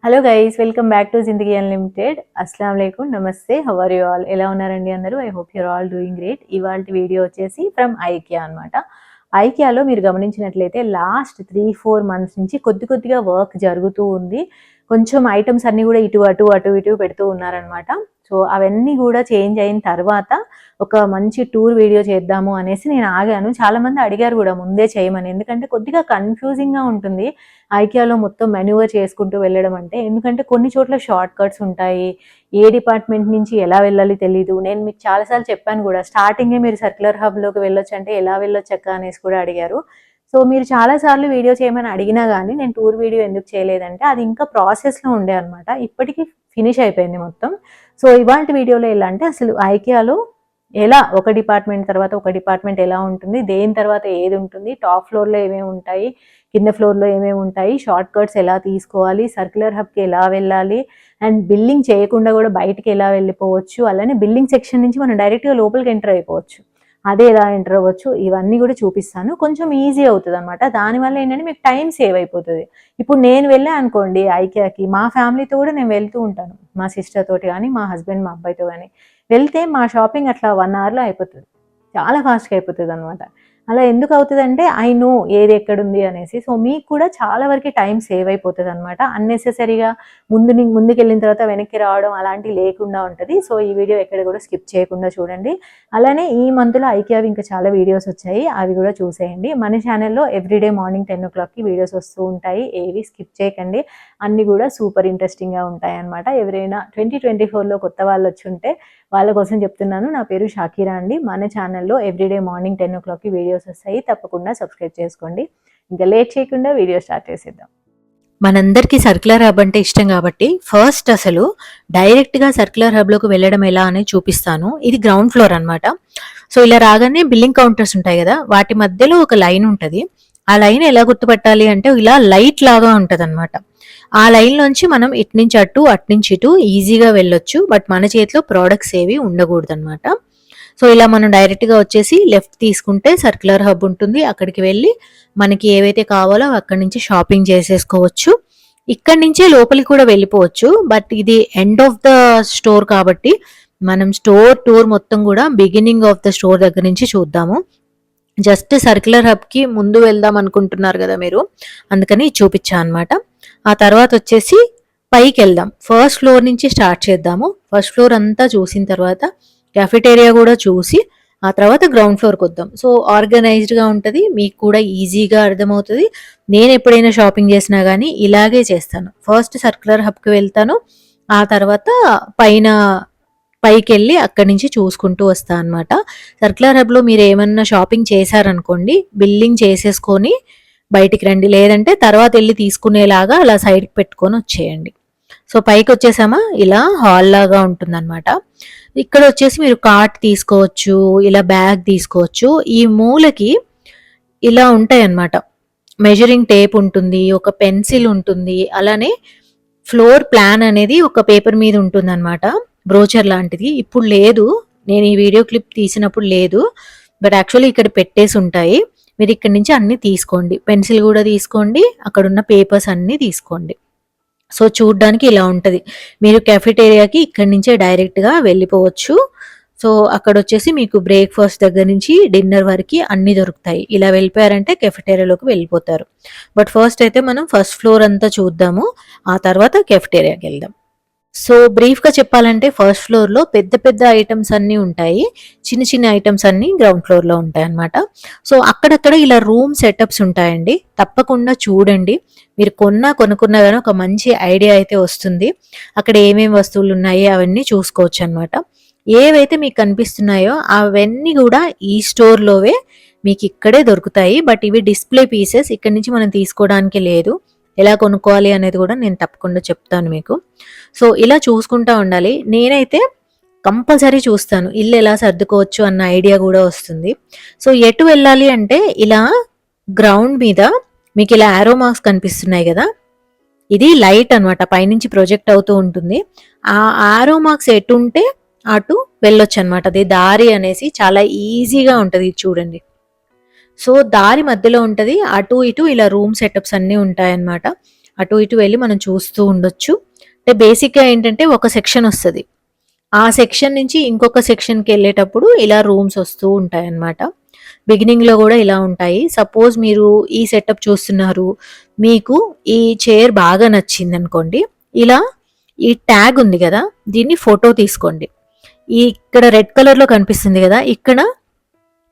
Hello guys, welcome back to Zindagi unlimited. అస్సలాం వాలేకుమ్, నమస్తే. How are you all? ఎలా ఉన్నారండి అందరూ? I hope you're all doing great. ఇవాళ వీడియో వచ్చేసి ఫ్రమ్ ఐకియా అనమాట. ఐకియాలో మీరు గమనించినట్లయితే లాస్ట్ 3-4 మంత్స్ నుంచి కొద్దిగా వర్క్ జరుగుతూ ఉంది. కొంచెం ఐటమ్స్ అన్నీ కూడా ఇటు పెడుతూ ఉన్నారనమాట. సో అవన్నీ కూడా చేంజ్ అయిన తర్వాత ఒక మంచి టూర్ వీడియో చేద్దాము అనేసి నేను ఆగాను. చాలా మంది అడిగారు కూడా ముందే చేయమని, ఎందుకంటే కొద్దిగా కన్ఫ్యూజింగ్ గా ఉంటుంది ఐకియాలో మొత్తం మెన్యూవర్ చేసుకుంటూ వెళ్ళడం అంటే. ఎందుకంటే కొన్ని చోట్ల షార్ట్ కట్స్ ఉంటాయి, ఏ డిపార్ట్మెంట్ నుంచి ఎలా వెళ్ళాలి తెలీదు. నేను మీకు చాలాసార్లు చెప్పాను కూడా, స్టార్టింగే మీరు సర్క్యులర్ హబ్లోకి వెళ్ళొచ్చు అంటే ఎలా వెళ్ళొచ్చు అక్క అనేసి కూడా అడిగారు. సో మీరు చాలాసార్లు వీడియో చేయమని అడిగినా కానీ నేను టూర్ వీడియో ఎందుకు చేయలేదంటే అది ఇంకా ప్రాసెస్లో ఉండే అనమాట. ఇప్పటికీ ఫినిష్ అయిపోయింది మొత్తం. సో ఇవాంటి వీడియోలో ఎలా అంటే అసలు ఐకియాలో ఎలా ఒక డిపార్ట్మెంట్ తర్వాత ఒక డిపార్ట్మెంట్ ఎలా ఉంటుంది, దేని తర్వాత ఏది ఉంటుంది, టాప్ ఫ్లోర్లో ఏమేమి ఉంటాయి, కింద ఫ్లోర్లో ఏమేమి ఉంటాయి, షార్ట్ కట్స్ ఎలా తీసుకోవాలి, సర్క్యులర్ హబ్కి ఎలా వెళ్ళాలి, అండ్ బిల్లింగ్ చేయకుండా కూడా బయటికి ఎలా వెళ్ళిపోవచ్చు, అలానే బిల్లింగ్ సెక్షన్ నుంచి మనం డైరెక్ట్గా లోపలికి ఎంటర్ అయిపోవచ్చు, అదే ఎలా ఎంటర్ అవ్వచ్చు, ఇవన్నీ కూడా చూపిస్తాను. కొంచెం ఈజీ అవుతుంది అనమాట. దానివల్ల ఏంటంటే మీకు టైం సేవ్ అయిపోతుంది. ఇప్పుడు నేను వెళ్ళా అనుకోండి ఐకియాకి, మా ఫ్యామిలీతో కూడా నేను వెళ్తూ ఉంటాను, మా సిస్టర్ తోటి కానీ మా హస్బెండ్ మా అబ్బాయితో కానీ వెళ్తే మా షాపింగ్ అట్లా 1 అవర్లో అయిపోతుంది. చాలా ఫాస్ట్గా అయిపోతుంది అనమాట. అలా ఎందుకు అవుతుందంటే ఐ నో ఏది ఎక్కడుంది అనేసి. సో మీకు కూడా చాలా వరకు టైం సేవ్ అయిపోతుంది అనమాట. అన్నెసెసరీగా ముందుకెళ్ళిన తర్వాత వెనక్కి రావడం అలాంటివి లేకుండా ఉంటుంది. సో ఈ వీడియో ఎక్కడ కూడా స్కిప్ చేయకుండా చూడండి. అలానే ఈ మంత్లో ఐకియావి ఇంకా చాలా వీడియోస్ వచ్చాయి, అవి కూడా చూసేయండి. మన ఛానల్లో ఎవ్రీడే మార్నింగ్ 10 o'clockకి వీడియోస్ వస్తూ ఉంటాయి, ఏవి స్కిప్ చేయకండి. అన్నీ కూడా సూపర్ ఇంట్రెస్టింగ్గా ఉంటాయి అనమాట. ఎవరైనా 2024లో కొత్త వాళ్ళు వచ్చి ఉంటే వాళ్ళ కోసం చెప్తున్నాను. నా పేరు షాకీరా అండి. మన ఛానల్లో ఎవ్రీడే మార్నింగ్ 10 o'clockకి వీడియోస్ వస్తాయి, తప్పకుండా సబ్స్క్రైబ్ చేసుకోండి. ఇంకా లేట్ చేయకుండా వీడియో స్టార్ట్ చేసేద్దాం. మనందరికీ సర్క్యులర్ హబ్ అంటే ఇష్టం కాబట్టి ఫస్ట్ అసలు డైరెక్ట్గా సర్క్యులర్ హబ్లోకి వెళ్ళడం ఎలా అనేది చూపిస్తాను. ఇది గ్రౌండ్ ఫ్లోర్ అనమాట. సో ఇలా రాగానే బిల్లింగ్ కౌంటర్స్ ఉంటాయి కదా, వాటి మధ్యలో ఒక లైన్ ఉంటుంది. ఆ లైన్ ఎలా గుర్తుపట్టాలి అంటే ఇలా లైట్ లాగా ఉంటుంది అనమాట. ఆ లైన్ నుంచి మనం ఇటు నుంచి ఇటు ఈజీగా వెళ్ళొచ్చు. బట్ మన చేతిలో ప్రోడక్ట్స్ ఏవి ఉండకూడదు అనమాట. సో ఇలా మనం డైరెక్ట్గా వచ్చేసి లెఫ్ట్ తీసుకుంటే సర్క్యులర్ హబ్ ఉంటుంది. అక్కడికి వెళ్ళి మనకి ఏవైతే కావాలో అక్కడి నుంచి షాపింగ్ చేసేసుకోవచ్చు. ఇక్కడి నుంచే లోపలికి కూడా వెళ్ళిపోవచ్చు. బట్ ఇది ఎండ్ ఆఫ్ ద స్టోర్ కాబట్టి మనం స్టోర్ టూర్ మొత్తం కూడా బిగినింగ్ ఆఫ్ ద స్టోర్ దగ్గర నుంచి చూద్దాము. జస్ట్ సర్క్యులర్ హబ్కి ముందు వెళ్దాం అనుకుంటున్నారు కదా మీరు, అందుకని చూపించా అనమాట. ఆ తర్వాత వచ్చేసి పైకి వెళ్దాం. ఫస్ట్ ఫ్లోర్ నుంచి స్టార్ట్ చేద్దాము. ఫస్ట్ ఫ్లోర్ అంతా చూసిన తర్వాత క్యాఫెటేరియా కూడా చూసి ఆ తర్వాత గ్రౌండ్ ఫ్లోర్కి వద్దాం. సో ఆర్గనైజ్డ్గా ఉంటుంది, మీకు కూడా ఈజీగా అర్థమవుతుంది. నేను ఎప్పుడైనా షాపింగ్ చేసినా కానీ ఇలాగే చేస్తాను. ఫస్ట్ సర్క్యులర్ హబ్కి వెళ్తాను, ఆ తర్వాత పైకి వెళ్ళి అక్కడి నుంచి చూసుకుంటూ వస్తాను అనమాట. సర్క్యులర్ హబ్లో మీరు ఏమన్నా షాపింగ్ చేశారనుకోండి, బిల్లింగ్ చేసేసుకొని బయటికి రండి, లేదంటే తర్వాత వెళ్ళి తీసుకునేలాగా అలా సైడ్కి పెట్టుకొని వచ్చేయండి. సో పైకి వచ్చేసామా, ఇలా హాల్ లాగా ఉంటుందన్నమాట. ఇక్కడ వచ్చేసి మీరు కార్ట్ తీసుకోవచ్చు, ఇలా బ్యాగ్ తీసుకోవచ్చు. ఈ మూలకి ఇలా ఉంటాయి అన్నమాట. మెజరింగ్ టేప్ ఉంటుంది, ఒక పెన్సిల్ ఉంటుంది, అలానే ఫ్లోర్ ప్లాన్ అనేది ఒక పేపర్ మీద ఉంటుంది అనమాట, బ్రోచర్ లాంటిది. ఇప్పుడు లేదు, నేను ఈ వీడియో క్లిప్ తీసినప్పుడు లేదు, బట్ యాక్చువల్లీ ఇక్కడ పెట్టేసి ఉంటాయి. మీరు ఇక్కడ నుంచి అన్ని తీసుకోండి, పెన్సిల్ కూడా తీసుకోండి, అక్కడ ఉన్న పేపర్స్ అన్ని తీసుకోండి. సో చూడ్డానికి ఇలా ఉంటుంది. మీరు కెఫెటేరియాకి ఇక్కడి నుంచే డైరెక్ట్గా వెళ్ళిపోవచ్చు. సో అక్కడ వచ్చేసి మీకు బ్రేక్ఫాస్ట్ దగ్గర నుంచి డిన్నర్ వరకు అన్నీ దొరుకుతాయి. ఇలా వెళ్ళిపోయారంటే కెఫెటేరియాలోకి వెళ్ళిపోతారు. బట్ ఫస్ట్ అయితే మనం ఫస్ట్ ఫ్లోర్ అంతా చూద్దాము, ఆ తర్వాత కెఫెటేరియాకి వెళ్దాం. సో బ్రీఫ్గా చెప్పాలంటే ఫస్ట్ ఫ్లోర్లో పెద్ద ఐటమ్స్ అన్నీ ఉంటాయి, చిన్న ఐటమ్స్ అన్నీ గ్రౌండ్ ఫ్లోర్లో ఉంటాయి అన్నమాట. సో అక్కడక్కడ ఇలా రూమ్ సెటప్స్ ఉంటాయండి, తప్పకుండా చూడండి. మీరు కొనుక్కున్నా కానీ ఒక మంచి ఐడియా అయితే వస్తుంది. అక్కడ ఏమేమి వస్తువులు ఉన్నాయి అవన్నీ చూసుకోవచ్చు అనమాట. ఏవైతే మీకు కనిపిస్తున్నాయో అవన్నీ కూడా ఈ స్టోర్లోవే మీకు ఇక్కడే దొరుకుతాయి. బట్ ఇవి డిస్ప్లే పీసెస్, ఇక్కడి నుంచి మనం తీసుకోవడానికి లేదు. ఎలా కొనుక్కోవాలి అనేది కూడా నేను తప్పకుండా చెప్తాను మీకు. సో ఇలా చూసుకుంటా ఉండాలి. నేనైతే కంపల్సరీ చూస్తాను, ఇల్లు ఎలా సర్దుకోవచ్చు అన్న ఐడియా కూడా వస్తుంది. సో ఎటు వెళ్ళాలి అంటే ఇలా గ్రౌండ్ మీద మీకు ఇలా ఆరో మార్క్స్ కనిపిస్తున్నాయి కదా, ఇది లైట్ అనమాట, పైనుంచి ప్రొజెక్ట్ అవుతూ ఉంటుంది. ఆ ఆరో మార్క్స్ ఎటు ఉంటే అటు వెళ్ళొచ్చు అనమాట. అది దారి అనేసి చాలా ఈజీగా ఉంటుంది, చూడండి. సో దారి మధ్యలో ఉంటుంది, అటు ఇటు ఇలా రూమ్ సెటప్స్ అన్నీ ఉంటాయన్నమాట. అటు ఇటు వెళ్ళి మనం చూస్తూ ఉండొచ్చు. అంటే బేసిక్గా ఏంటంటే ఒక సెక్షన్ వస్తుంది, ఆ సెక్షన్ నుంచి ఇంకొక సెక్షన్కి వెళ్ళేటప్పుడు ఇలా రూమ్స్ వస్తూ ఉంటాయి అన్నమాట. బిగినింగ్లో కూడా ఇలా ఉంటాయి. సపోజ్ మీరు ఈ సెటప్ చూస్తున్నారు, మీకు ఈ చైర్ బాగా నచ్చింది అనుకోండి, ఇలా ఈ ట్యాగ్ ఉంది కదా, దీన్ని ఫోటో తీసుకోండి. ఇక్కడ రెడ్ కలర్లో కనిపిస్తుంది కదా, ఇక్కడ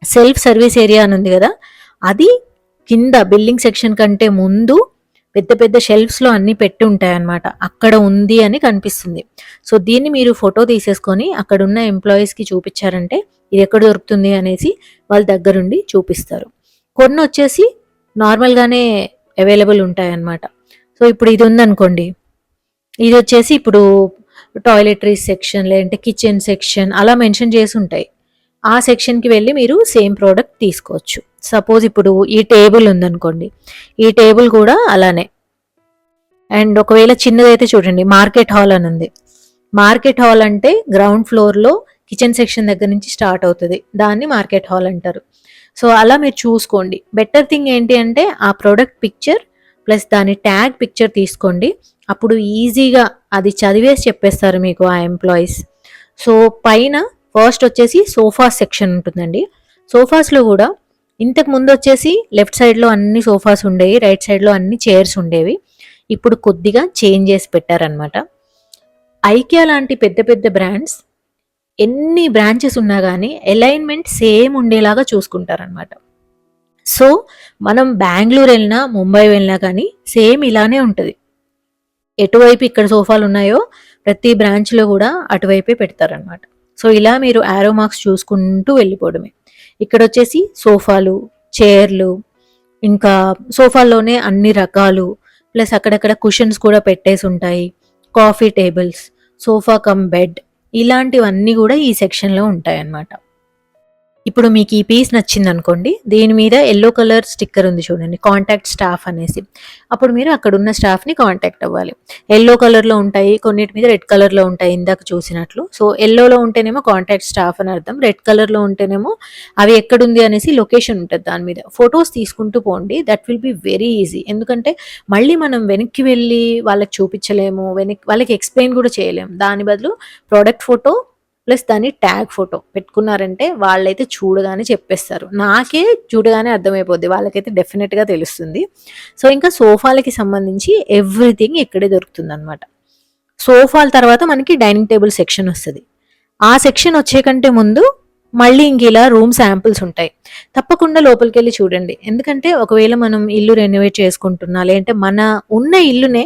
సెల్ఫ్ సర్వీస్ ఏరియా అని ఉంది కదా, అది కింద బిల్డింగ్ సెక్షన్ కంటే ముందు పెద్ద పెద్ద షెల్ఫ్స్లో అన్నీ పెట్టి ఉంటాయి అన్నమాట. అక్కడ ఉంది అని కనిపిస్తుంది. సో దీన్ని మీరు ఫోటో తీసేసుకొని అక్కడ ఉన్న ఎంప్లాయీస్కి చూపించారంటే ఇది ఎక్కడ దొరుకుతుంది అనేసి వాళ్ళ దగ్గరుండి చూపిస్తారు. కొన్ని వచ్చేసి నార్మల్గానే అవైలబుల్ ఉంటాయి అన్నమాట. సో ఇప్పుడు ఇది ఉందనుకోండి, ఇది వచ్చేసి ఇప్పుడు టాయిలెటరీస్ సెక్షన్ లేదంటే కిచెన్ సెక్షన్ అలా మెన్షన్ చేసి ఉంటాయి. ఆ సెక్షన్కి వెళ్ళి మీరు సేమ్ ప్రోడక్ట్ తీసుకోవచ్చు. సపోజ్ ఇప్పుడు ఈ టేబుల్ ఉందనుకోండి, ఈ టేబుల్ కూడా అలానే. అండ్ ఒకవేళ చిన్నదైతే చూడండి, మార్కెట్ హాల్ అని ఉంది. మార్కెట్ హాల్ అంటే గ్రౌండ్ ఫ్లోర్లో కిచెన్ సెక్షన్ దగ్గర నుంచి స్టార్ట్ అవుతుంది, దాన్ని మార్కెట్ హాల్ అంటారు. సో అలా మీరు చూసుకోండి. బెటర్ థింగ్ ఏంటి అంటే ఆ ప్రోడక్ట్ పిక్చర్ ప్లస్ దాని ట్యాగ్ పిక్చర్ తీసుకోండి. అప్పుడు ఈజీగా అది చదివేసి చెప్పేస్తారు మీకు ఆ ఎంప్లాయీస్. సో పైన ఫస్ట్ వచ్చేసి సోఫాస్ సెక్షన్ ఉంటుందండి. సోఫాస్లో కూడా ఇంతకు ముందు వచ్చేసి లెఫ్ట్ సైడ్లో అన్ని సోఫాస్ ఉండేవి, రైట్ సైడ్లో అన్ని చైర్స్ ఉండేవి. ఇప్పుడు కొద్దిగా చేంజ్ చేసి పెట్టారనమాట. ఐకియా లాంటి పెద్ద పెద్ద బ్రాండ్స్ ఎన్ని బ్రాంచెస్ ఉన్నా కానీ అలైన్మెంట్ సేమ్ ఉండేలాగా చూసుకుంటారనమాట. సో మనం బెంగళూరు వెళ్ళినా ముంబై వెళ్ళినా కానీ సేమ్ ఇలానే ఉంటుంది. ఎటువైపు ఇక్కడ సోఫాలు ఉన్నాయో ప్రతి బ్రాంచ్లో కూడా అటువైపే పెడతారనమాట. సో ఇలా మీరు యారో మార్క్స్ చూసుకుంటూ వెళ్ళిపోవడమే. ఇక్కడ వచ్చేసి సోఫాలు, చైర్లు, ఇంకా సోఫాల్లోనే అన్ని రకాలు, ప్లస్ అక్కడక్కడ కుషన్స్ కూడా పెట్టేసి ఉంటాయి, coffee tables, sofa cum bed, ఇలాంటివన్నీ కూడా ఈ సెక్షన్లో ఉంటాయి అన్నమాట. ఇప్పుడు మీకు ఈ పీస్ నచ్చింది అనుకోండి, దీని మీద ఎల్లో కలర్ స్టిక్కర్ ఉంది చూడండి, కాంటాక్ట్ స్టాఫ్ అనేసి. అప్పుడు మీరు అక్కడ ఉన్న స్టాఫ్ని కాంటాక్ట్ అవ్వాలి. ఎల్లో కలర్లో ఉంటాయి, కొన్నిటి మీద రెడ్ కలర్లో ఉంటాయి ఇందాక చూసినట్లు. సో ఎల్లోలో ఉంటేనేమో కాంటాక్ట్ స్టాఫ్ అని అర్థం, రెడ్ కలర్లో ఉంటేనేమో అవి ఎక్కడుంది అనేసి లొకేషన్ ఉంటుంది దాని మీద. ఫొటోస్ తీసుకుంటూ పోండి, that will be very easy. ఎందుకంటే మళ్ళీ మనం వెనక్కి వెళ్ళి వాళ్ళకి చూపించలేము, వాళ్ళకి ఎక్స్ప్లెయిన్ కూడా చేయలేము. దాని బదులు ప్రోడక్ట్ ఫోటో ప్లస్ దాన్ని ట్యాగ్ ఫోటో పెట్టుకున్నారంటే వాళ్ళైతే చూడగానే చెప్పేస్తారు. నాకే చూడగానే అర్థమైపోద్ది, వాళ్ళకైతే డెఫినెట్గా తెలుస్తుంది. సో ఇంకా సోఫాలకి సంబంధించి ఎవ్రీథింగ్ ఇక్కడే దొరుకుతుంది అనమాట. సోఫాల తర్వాత మనకి డైనింగ్ టేబుల్ సెక్షన్ వస్తుంది. ఆ సెక్షన్ వచ్చే కంటే ముందు మళ్ళీ ఇంక ఇలా రూమ్ శాంపుల్స్ ఉంటాయి. తప్పకుండా లోపలికి వెళ్ళి చూడండి. ఎందుకంటే ఒకవేళ మనం ఇల్లు రెనోవేట్ చేసుకుంటున్నా, లేదంటే మన ఉన్న ఇల్లునే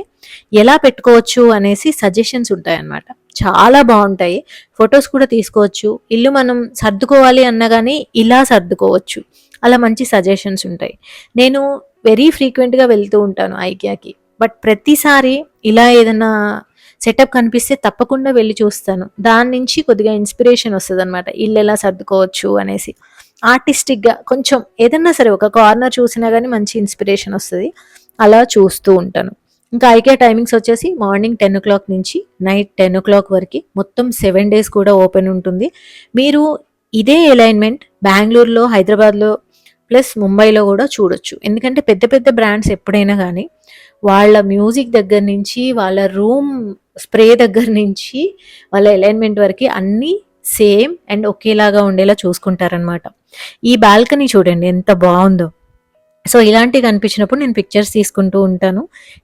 ఎలా పెట్టుకోవచ్చు అనేసి సజెషన్స్ ఉంటాయి అన్నమాట. చాలా బాగుంటాయి. ఫొటోస్ కూడా తీసుకోవచ్చు. ఇల్లు మనం సర్దుకోవాలి అన్నా కానీ ఇలా సర్దుకోవచ్చు, అలా మంచి సజెషన్స్ ఉంటాయి. నేను వెరీ ఫ్రీక్వెంట్గా వెళ్తూ ఉంటాను ఐకియాకి, బట్ ప్రతిసారి ఇలా ఏదైనా సెటప్ కనిపిస్తే తప్పకుండా వెళ్ళి చూస్తాను. దాని నుంచి కొద్దిగా ఇన్స్పిరేషన్ వస్తుంది అనమాట, ఇల్లు ఎలా సర్దుకోవచ్చు అనేసి. ఆర్టిస్టిక్గా కొంచెం ఏదన్నా సరే ఒక కార్నర్ చూసినా కానీ మంచి ఇన్స్పిరేషన్ వస్తుంది, అలా చూస్తూ ఉంటాను. ఇంకా ఐకియా టైమింగ్స్ వచ్చేసి మార్నింగ్ 10 o'clock నుంచి నైట్ 10 o'clock వరకు, మొత్తం 7 days కూడా ఓపెన్ ఉంటుంది. మీరు ఇదే అలైన్మెంట్ బెంగళూరులో, హైదరాబాద్లో ప్లస్ ముంబైలో కూడా చూడొచ్చు. ఎందుకంటే పెద్ద పెద్ద బ్రాండ్స్ ఎప్పుడైనా కానీ వాళ్ళ మ్యూజిక్ దగ్గర నుంచి, వాళ్ళ రూమ్ స్ప్రే దగ్గర నుంచి, వాళ్ళ అలైన్మెంట్ వరకు అన్నీ సేమ్ అండ్ ఒకేలాగా ఉండేలా చూసుకుంటారనమాట. ఈ బాల్కనీ చూడండి ఎంత బాగుందో. సో ఇలాంటివి కనిపించినప్పుడు నేను పిక్చర్స్ తీసుకుంటూ ఉంటాను.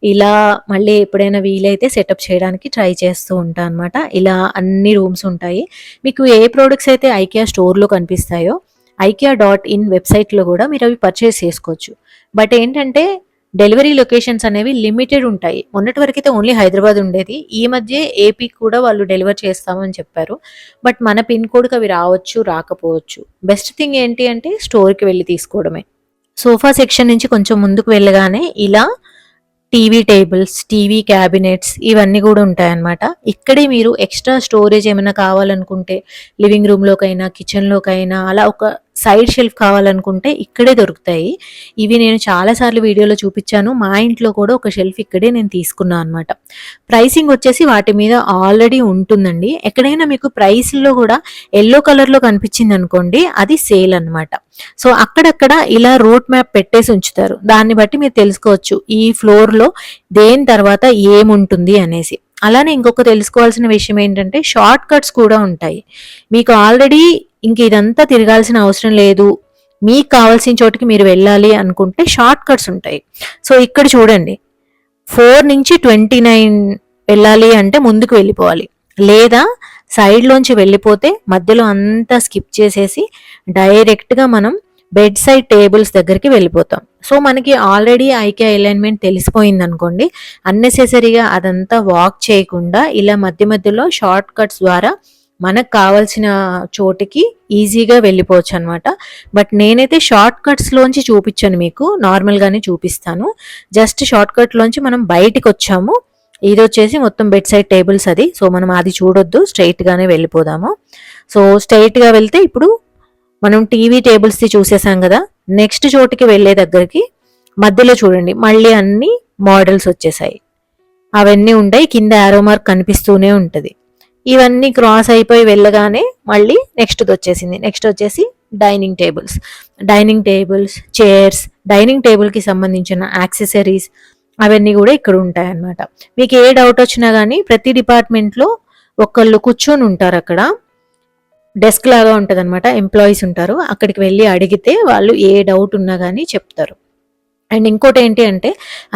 ఇలా మళ్ళీ ఎప్పుడైనా వీలైతే సెటప్ చేయడానికి ట్రై చేస్తూ ఉంటాను అనమాట. ఇలా అన్ని రూమ్స్ ఉంటాయి. మీకు ఏ ప్రోడక్ట్స్ అయితే ఐకియా స్టోర్లో కనిపిస్తాయో IKEA.in వెబ్సైట్లో కూడా మీరు అవి పర్చేస్ చేసుకోవచ్చు. బట్ ఏంటంటే డెలివరీ లొకేషన్స్ అనేవి లిమిటెడ్ ఉంటాయి. మొన్నటి వరకు అయితే ఓన్లీ హైదరాబాద్ ఉండేది. ఈ మధ్య ఏపీ కూడా వాళ్ళు డెలివర్ చేస్తామని చెప్పారు. బట్ మన పిన్ కోడ్కి అవి రావచ్చు, రాకపోవచ్చు. బెస్ట్ థింగ్ ఏంటి అంటే స్టోర్కి వెళ్ళి తీసుకోవడమే. సోఫా సెక్షన్ నుంచి కొంచెం ముందుకు వెళ్ళగానే ఇలా టీవీ టేబుల్స్, టీవీ క్యాబినెట్స్ ఇవన్నీ కూడా ఉంటాయన్నమాట. ఇక్కడే మీరు ఎక్స్ట్రా స్టోరేజ్ ఏమైనా కావాలనుకుంటే లివింగ్ రూమ్లోకైనా కిచెన్లోకైనా అలా ఒక సైడ్ షెల్ఫ్ కావాలనుకుంటే ఇక్కడే దొరుకుతాయి. ఇవి నేను చాలాసార్లు వీడియోలో చూపించాను. మా ఇంట్లో కూడా ఒక షెల్ఫ్ ఇక్కడే నేను తీసుకున్నాను అనమాట. ప్రైసింగ్ వచ్చేసి వాటి మీద ఆల్రెడీ ఉంటుందండి. ఎక్కడైనా మీకు ప్రైస్లో కూడా ఎల్లో కలర్లో కనిపించింది అనుకోండి, అది సేల్ అనమాట. సో అక్కడక్కడ ఇలా రూట్ మ్యాప్ పెట్టేసి ఉంచుతారు. దాన్ని బట్టి మీరు తెలుసుకోవచ్చు ఈ ఫ్లోర్లో దేని తర్వాత ఏముంటుంది అనేసి. అలానే ఇంకొక తెలుసుకోవాల్సిన విషయం ఏంటంటే షార్ట్ కట్స్ కూడా ఉంటాయి. మీకు ఆల్రెడీ ఇంక ఇదంతా తిరగాల్సిన అవసరం లేదు, మీకు కావాల్సిన చోటికి మీరు వెళ్ళాలి అనుకుంటే షార్ట్ కట్స్ ఉంటాయి. సో ఇక్కడ చూడండి, 4 నుంచి 29 వెళ్ళాలి అంటే ముందుకు వెళ్ళిపోవాలి, లేదా సైడ్లోంచి వెళ్ళిపోతే మధ్యలో అంతా స్కిప్ చేసేసి డైరెక్ట్గా మనం బెడ్ సైడ్ టేబుల్స్ దగ్గరికి వెళ్ళిపోతాం. సో మనకి ఆల్రెడీ ఐకియా అలైన్మెంట్ తెలిసిపోయింది అనుకోండి, అన్నెసెసరీగా అదంతా వాక్ చేయకుండా ఇలా మధ్య మధ్యలో షార్ట్ కట్స్ ద్వారా మనకు కావాల్సిన చోటికి ఈజీగా వెళ్ళిపోవచ్చు అనమాట. బట్ నేనైతే షార్ట్ కట్స్లోంచి చూపించాను, మీకు నార్మల్గానే చూపిస్తాను. జస్ట్ షార్ట్ కట్లోంచి మనం బయటికి వచ్చాము. ఇది వచ్చేసి మొత్తం బెడ్ సైడ్ టేబుల్స్ అది. సో మనం అది చూడొద్దు, స్ట్రైట్గానే వెళ్ళిపోదాము. సో స్ట్రైట్గా వెళ్తే ఇప్పుడు మనం టీవీ టేబుల్స్ది చూసేసాం కదా, నెక్స్ట్ చోటికి వెళ్ళే దగ్గరికి మధ్యలో చూడండి మళ్ళీ అన్ని మోడల్స్ వచ్చేసాయి. అవన్నీ ఉంటాయి, కింద యారో మార్క్ కనిపిస్తూనే ఉంటుంది. ఇవన్నీ క్రాస్ అయిపోయి వెళ్ళగానే మళ్ళీ నెక్స్ట్ వచ్చేసింది. నెక్స్ట్ వచ్చేసి డైనింగ్ టేబుల్స్, చైర్స్, డైనింగ్ టేబుల్కి సంబంధించిన యాక్సెసరీస్ అవన్నీ కూడా ఇక్కడ ఉంటాయి అన్నమాట. మీకు ఏ డౌట్ వచ్చినా కానీ ప్రతి డిపార్ట్మెంట్లో ఒకళ్ళు కూర్చొని ఉంటారు, అక్కడ డెస్క్ లాగా ఉంటుంది అనమాట, ఎంప్లాయీస్ ఉంటారు. అక్కడికి వెళ్ళి అడిగితే వాళ్ళు ఏ డౌట్ ఉన్నా కానీ చెప్తారు. అండ్ ఇంకోటి ఏంటి అంటే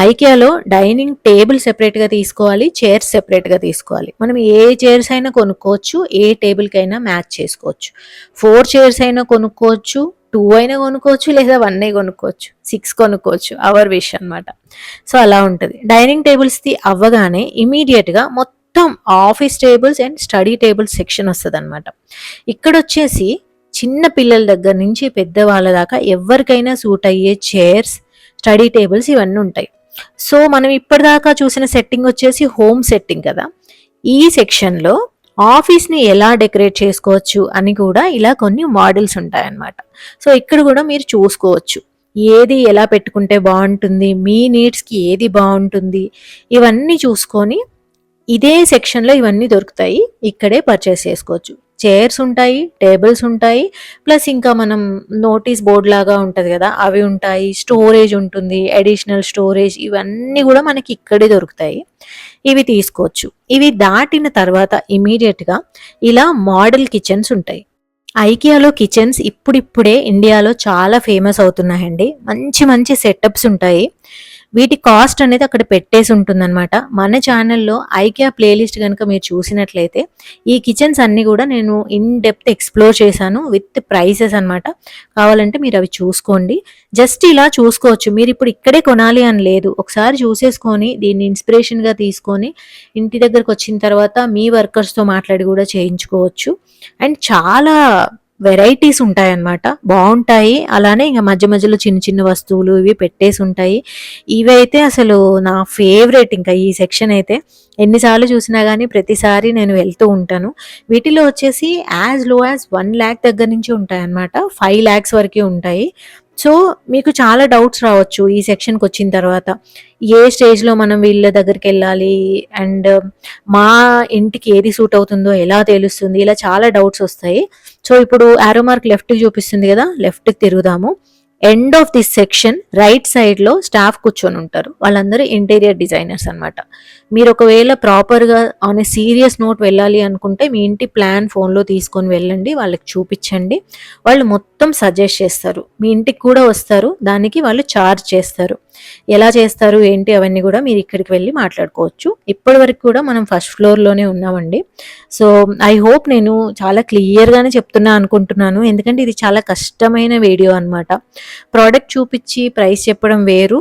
ఐకియాలో డైనింగ్ టేబుల్ సెపరేట్గా తీసుకోవాలి, చైర్స్ సెపరేట్గా తీసుకోవాలి. మనం ఏ చైర్స్ అయినా కొనుక్కోవచ్చు, ఏ టేబుల్కైనా మ్యాచ్ చేసుకోవచ్చు. 4 చైర్స్ అయినా కొనుక్కోవచ్చు, 2 అయినా కొనుక్కోవచ్చు, లేదా 1 కొనుక్కోవచ్చు, 6 కొనుక్కోవచ్చు, అవర్ విష్ అనమాట. సో అలా ఉంటుంది. డైనింగ్ టేబుల్స్ది అవ్వగానే ఇమీడియట్గా మొత్తం office tables and study tables section వస్తుంది అనమాట. ఇక్కడ వచ్చేసి చిన్న పిల్లల దగ్గర నుంచి పెద్దవాళ్ళ దాకా ఎవరికైనా సూట్ అయ్యే చైర్స్, స్టడీ టేబుల్స్ ఇవన్నీ ఉంటాయి. సో మనం ఇప్పటిదాకా చూసిన సెట్టింగ్ వచ్చేసి హోమ్ సెట్టింగ్ కదా. ఈ సెక్షన్లో ఆఫీస్ని ఎలా డెకరేట్ చేసుకోవచ్చు అని కూడా ఇలా కొన్ని మోడల్స్ ఉంటాయన్నమాట. సో ఇక్కడ కూడా మీరు చూసుకోవచ్చు ఏది ఎలా పెట్టుకుంటే బాగుంటుంది, మీ నీడ్స్కి ఏది బాగుంటుంది, ఇవన్నీ చూసుకొని ఇదే సెక్షన్లో ఇవన్నీ దొరుకుతాయి, ఇక్కడే పర్చేస్ చేసుకోవచ్చు. చైర్స్ ఉంటాయి, టేబుల్స్ ఉంటాయి, ప్లస్ ఇంకా మనం నోటీస్ బోర్డ్ లాగా ఉంటుంది కదా అవి ఉంటాయి, స్టోరేజ్ ఉంటుంది, అడిషనల్ స్టోరేజ్, ఇవన్నీ కూడా మనకి ఇక్కడే దొరుకుతాయి. ఇవి తీసుకోవచ్చు. ఇవి దాటిన తర్వాత ఇమీడియట్గా ఇలా మోడల్ కిచెన్స్ ఉంటాయి. ఐకియాలో కిచెన్స్ ఇప్పుడిప్పుడే ఇండియాలో చాలా ఫేమస్ అవుతున్నాయండి. మంచి మంచి సెటప్స్ ఉంటాయి. వీటి కాస్ట్ అనేది అక్కడ పెట్టేసి ఉంటుందన్నమాట. మన ఛానల్లో ఐకియా ప్లేలిస్ట్ కనుక మీరు చూసినట్లయితే ఈ కిచెన్స్ అన్నీ కూడా నేను ఇన్ డెప్త్ ఎక్స్ప్లోర్ చేశాను విత్ ప్రైసెస్ అనమాట. కావాలంటే మీరు అవి చూసుకోండి. జస్ట్ ఇలా చూసుకోవచ్చు, మీరు ఇప్పుడు ఇక్కడే కొనాలి అని లేదు. ఒకసారి చూసేసుకొని దీన్ని ఇన్స్పిరేషన్గా తీసుకొని ఇంటి దగ్గరకు వచ్చిన తర్వాత మీ వర్కర్స్తో మాట్లాడి కూడా చేయించుకోవచ్చు. అండ్ చాలా వెరైటీస్ ఉంటాయన్నమాట, బాగుంటాయి. అలానే ఇంకా మధ్య మధ్యలో చిన్న చిన్న వస్తువులు ఇవి పెట్టేసి ఉంటాయి. ఇవైతే అసలు నా ఫేవరెట్. ఇంకా ఈ సెక్షన్ అయితే ఎన్నిసార్లు చూసినా కానీ ప్రతిసారి నేను వెళ్తూ ఉంటాను. వీటిలో వచ్చేసి యాజ్ లో యాజ్ 1 lakh దగ్గర నుంచి ఉంటాయన్నమాట, 5 lakhs వరకు ఉంటాయి. సో మీకు చాలా డౌట్స్ రావచ్చు ఈ సెక్షన్కి వచ్చిన తర్వాత, ఏ స్టేజ్లో మనం వీళ్ళ దగ్గరికి వెళ్ళాలి అండ్ మా ఇంటికి ఏది సూట్ అవుతుందో ఎలా తెలుస్తుంది, ఇలా చాలా డౌట్స్ వస్తాయి. సో ఇప్పుడు యారో మార్క్ లెఫ్ట్కి చూపిస్తుంది కదా, లెఫ్ట్కి తిరుగుదాము. End of this section right సైడ్లో స్టాఫ్ కూర్చొని ఉంటారు, వాళ్ళందరూ ఇంటీరియర్ డిజైనర్స్ అనమాట. మీరు ఒకవేళ ప్రాపర్గా ఆన్ ఏ సీరియస్ నోట్ వెళ్ళాలి అనుకుంటే మీ ఇంటి ప్లాన్ ఫోన్లో తీసుకొని వెళ్ళండి, వాళ్ళకి చూపించండి, వాళ్ళు మొత్తం సజెస్ట్ చేస్తారు. మీ ఇంటికి కూడా వస్తారు, దానికి వాళ్ళు ఛార్జ్ చేస్తారు. ఎలా చేస్తారు ఏంటి అవన్నీ కూడా మీరు ఇక్కడికి వెళ్ళి మాట్లాడుకోవచ్చు. ఇప్పటి వరకు కూడా మనం ఫస్ట్ ఫ్లోర్లోనే ఉన్నామండి. సో ఐ హోప్ నేను చాలా క్లియర్గానే చెప్తున్నా అనుకుంటున్నాను, ఎందుకంటే ఇది చాలా కష్టమైన వీడియో అనమాట. ప్రోడక్ట్ చూపించి ప్రైస్ చెప్పడం వేరు,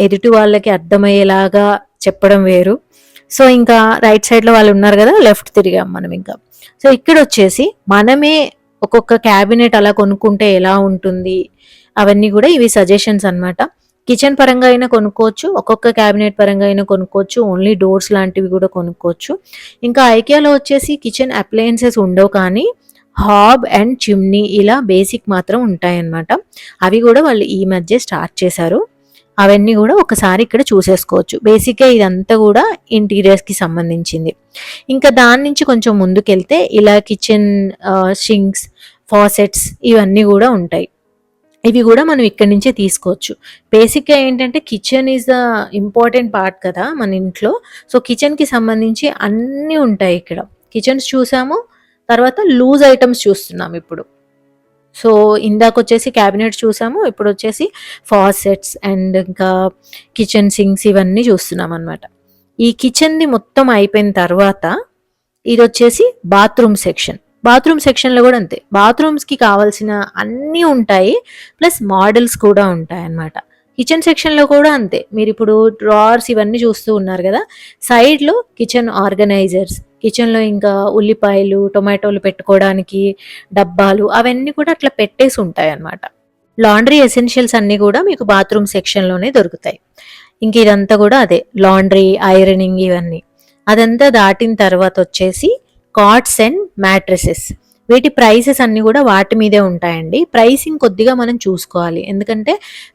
ఎదుటి వాళ్ళకి అర్థమయ్యేలాగా చెప్పడం వేరు. సో ఇంకా రైట్ సైడ్లో వాళ్ళు ఉన్నారు కదా, లెఫ్ట్ తిరిగాం మనం ఇంకా. సో ఇక్కడ వచ్చేసి మనమే ఒక్కొక్క క్యాబినెట్ అలా కొనుక్కుంటే ఎలా ఉంటుంది అవన్నీ కూడా ఇవి సజెషన్స్ అనమాట. కిచెన్ పరంగా అయినా కొనుక్కోవచ్చు, ఒక్కొక్క క్యాబినెట్ పరంగా అయినా కొనుక్కోవచ్చు, ఓన్లీ డోర్స్ లాంటివి కూడా కొనుక్కోవచ్చు. ఇంకా ఐకియాలో వచ్చేసి కిచెన్ అప్లయన్సెస్ ఉండవు, కానీ హాబ్ అండ్ చిమ్నీ ఇలా బేసిక్ మాత్రం ఉంటాయన్నమాట. అవి కూడా వాళ్ళు ఈ మధ్య స్టార్ట్ చేశారు. అవన్నీ కూడా ఒకసారి ఇక్కడ చూసేసుకోవచ్చు. బేసిక్గా ఇదంతా కూడా ఇంటీరియర్స్కి సంబంధించింది. ఇంకా దాని నుంచి కొంచెం ముందుకెళ్తే ఇలా కిచెన్ షింక్స్, ఫాసెట్స్ ఇవన్నీ కూడా ఉంటాయి. ఇవి కూడా మనం ఇక్కడి నుంచే తీసుకోవచ్చు. బేసిక్గా ఏంటంటే kitchen is the important part కదా మన ఇంట్లో. సో కిచెన్కి సంబంధించి అన్నీ ఉంటాయి ఇక్కడ. కిచెన్స్ చూసాము, తర్వాత లూజ్ ఐటమ్స్ చూస్తున్నాం ఇప్పుడు. సో ఇందాక వచ్చేసి క్యాబినెట్స్ చూసాము, ఇప్పుడు వచ్చేసి ఫాసెట్స్ అండ్ ఇంకా కిచెన్ సింక్స్ ఇవన్నీ చూస్తున్నాం అనమాట. ఈ కిచెన్ది మొత్తం అయిపోయిన తర్వాత ఇది వచ్చేసి బాత్రూమ్ సెక్షన్. బాత్రూమ్ సెక్షన్లో కూడా అంతే, బాత్రూమ్స్కి కావాల్సిన అన్నీ ఉంటాయి, ప్లస్ మోడల్స్ కూడా ఉంటాయి అన్నమాట. కిచెన్ సెక్షన్లో కూడా అంతే, మీరు ఇప్పుడు డ్రావర్స్ ఇవన్నీ చూస్తూ ఉన్నారు కదా, సైడ్లో కిచెన్ ఆర్గనైజర్స్, కిచెన్లో ఇంకా ఉల్లిపాయలు, టొమాటోలు పెట్టుకోవడానికి డబ్బాలు అవన్నీ కూడా అట్లా పెట్టేసి ఉంటాయి అన్నమాట. లాండ్రీ ఎసెన్షియల్స్ అన్నీ కూడా మీకు బాత్రూమ్ సెక్షన్లోనే దొరుకుతాయి. ఇంక ఇదంతా కూడా అదే లాండ్రీ, ఐరనింగ్ ఇవన్నీ. అదంతా దాటిన తర్వాత వచ్చేసి కాట్స్ అండ్ మ్యాట్రెసెస్. వీటి ప్రైసెస్ అన్నీ కూడా వాటి మీదే ఉంటాయండి. ప్రైసింగ్ కొద్దిగా మనం చూసుకోవాలి, ఎందుకంటే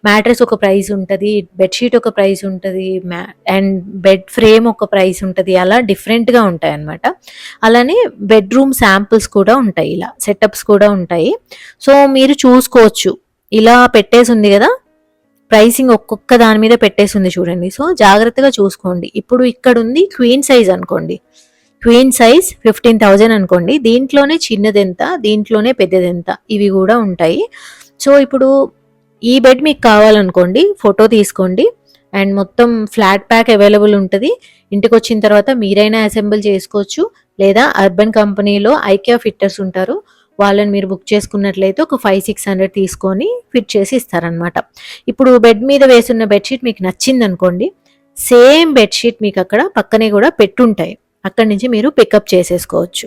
మ్యాట్రెస్ ఒక ప్రైస్ ఉంటుంది, బెడ్షీట్ ఒక ప్రైస్ ఉంటుంది, అండ్ బెడ్ ఫ్రేమ్ ఒక ప్రైస్ ఉంటుంది, అలా డిఫరెంట్గా ఉంటాయి అన్నమాట. అలానే బెడ్రూమ్ శాంపుల్స్ కూడా ఉంటాయి, ఇలా సెటప్స్ కూడా ఉంటాయి. సో మీరు చూసుకోవచ్చు, ఇలా పెట్టేసి ఉంది కదా ప్రైసింగ్, ఒక్కొక్క దాని మీద పెట్టేసి ఉంది చూడండి. సో జాగ్రత్తగా చూసుకోండి. ఇప్పుడు ఇక్కడ ఉంది క్వీన్ సైజ్ అనుకోండి, క్వీన్ సైజ్ 15,000 అనుకోండి. దీంట్లోనే చిన్నదెంత, దీంట్లోనే పెద్దదెంత, ఇవి కూడా ఉంటాయి. సో ఇప్పుడు ఈ బెడ్ మీకు కావాలనుకోండి, ఫోటో తీసుకోండి, అండ్ మొత్తం ఫ్లాట్ ప్యాక్ అవైలబుల్ ఉంటుంది. ఇంటికి వచ్చిన తర్వాత మీరైనా అసెంబుల్ చేసుకోవచ్చు, లేదా అర్బన్ కంపెనీలో ఐకియా ఫిట్టర్స్ ఉంటారు, వాళ్ళని మీరు బుక్ చేసుకున్నట్లయితే ఒక 500-600 తీసుకొని ఫిట్ చేసి ఇస్తారనమాట. ఇప్పుడు బెడ్ మీద వేసున్న బెడ్షీట్ మీకు నచ్చింది అనుకోండి, సేమ్ బెడ్షీట్ మీకు అక్కడ పక్కనే కూడా పెట్టుంటాయి, అక్కడి నుంచి మీరు పికప్ చేసేసుకోవచ్చు,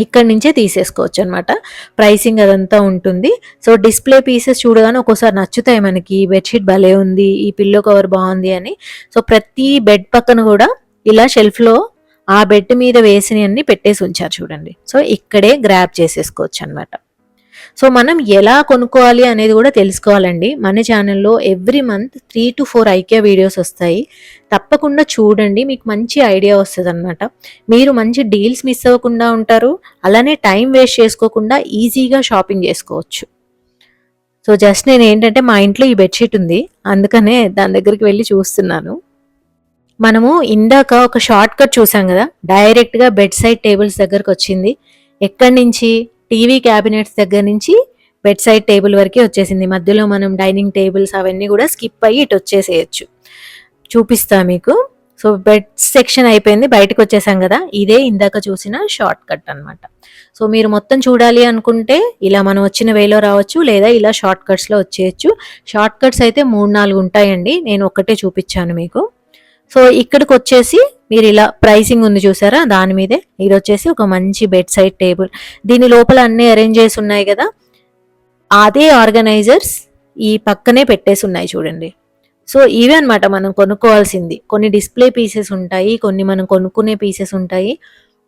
ఇక్కడి నుంచే తీసేసుకోవచ్చు అనమాట. ప్రైసింగ్ అదంతా ఉంటుంది. సో డిస్ప్లే పీసెస్ చూడగానే ఒక్కోసారి నచ్చుతాయి మనకి, ఈ బెడ్షీట్ భలే ఉంది, ఈ పిల్లో కవర్ బాగుంది అని. సో ప్రతి బెడ్ పక్కన కూడా ఇలా షెల్ఫ్లో ఆ బెడ్ మీద వేసినవన్నీ పెట్టేసి ఉంచారు చూడండి. సో ఇక్కడే గ్రాబ్ చేసేసుకోవచ్చు అనమాట. సో మనం ఎలా కొనుక్కోవాలి అనేది కూడా తెలుసుకోవాలండి. మన ఛానల్లో every month 3 to 4 IKEA videos వస్తాయి, తప్పకుండా చూడండి, మీకు మంచి ఐడియా వస్తుంది అనమాట. మీరు మంచి డీల్స్ మిస్ అవ్వకుండా ఉంటారు, అలానే టైం వేస్ట్ చేసుకోకుండా ఈజీగా షాపింగ్ చేసుకోవచ్చు. సో జస్ట్ నేను ఏంటంటే మా ఇంట్లో ఈ బెడ్షీట్ ఉంది, అందుకనే దాని దగ్గరికి వెళ్ళి చూస్తున్నాను. మనము ఇందాక ఒక షార్ట్ కట్ చూసాం కదా, డైరెక్ట్గా బెడ్ సైడ్ టేబుల్స్ దగ్గరకు వచ్చింది. ఎక్కడి నుంచి, టీవీ క్యాబినెట్స్ దగ్గర నుంచి బెడ్ సైడ్ టేబుల్ వరకే వచ్చేసింది. మధ్యలో మనం డైనింగ్ టేబుల్స్ అవన్నీ కూడా స్కిప్ అయ్యి ఇటు వచ్చేసేయచ్చు. చూపిస్తా మీకు. సో బెడ్ సెక్షన్ అయిపోయింది, బయటకు వచ్చేసాం కదా, ఇదే ఇందాక చూసిన షార్ట్ కట్ అనమాట. సో మీరు మొత్తం చూడాలి అనుకుంటే ఇలా మనం వచ్చిన వేలో రావచ్చు, లేదా ఇలా షార్ట్ కట్స్లో వచ్చేయచ్చు. షార్ట్ కట్స్ అయితే 3-4 ఉంటాయండి, నేను ఒక్కటే చూపించాను మీకు. సో ఇక్కడికి వచ్చేసి మీరు ఇలా ప్రైసింగ్ ఉంది చూసారా, దాని మీదే ఇది వచ్చేసి ఒక మంచి బెడ్ సైడ్ టేబుల్. దీని లోపల అన్ని అరేంజ్ చేసి ఉన్నాయి కదా, అదే ఆర్గనైజర్స్ ఈ పక్కనే పెట్టేసి ఉన్నాయి చూడండి. సో ఇవే అనమాట మనం కొనుక్కోవాల్సింది. కొన్ని డిస్ప్లే పీసెస్ ఉంటాయి, కొన్ని మనం కొనుక్కునే పీసెస్ ఉంటాయి.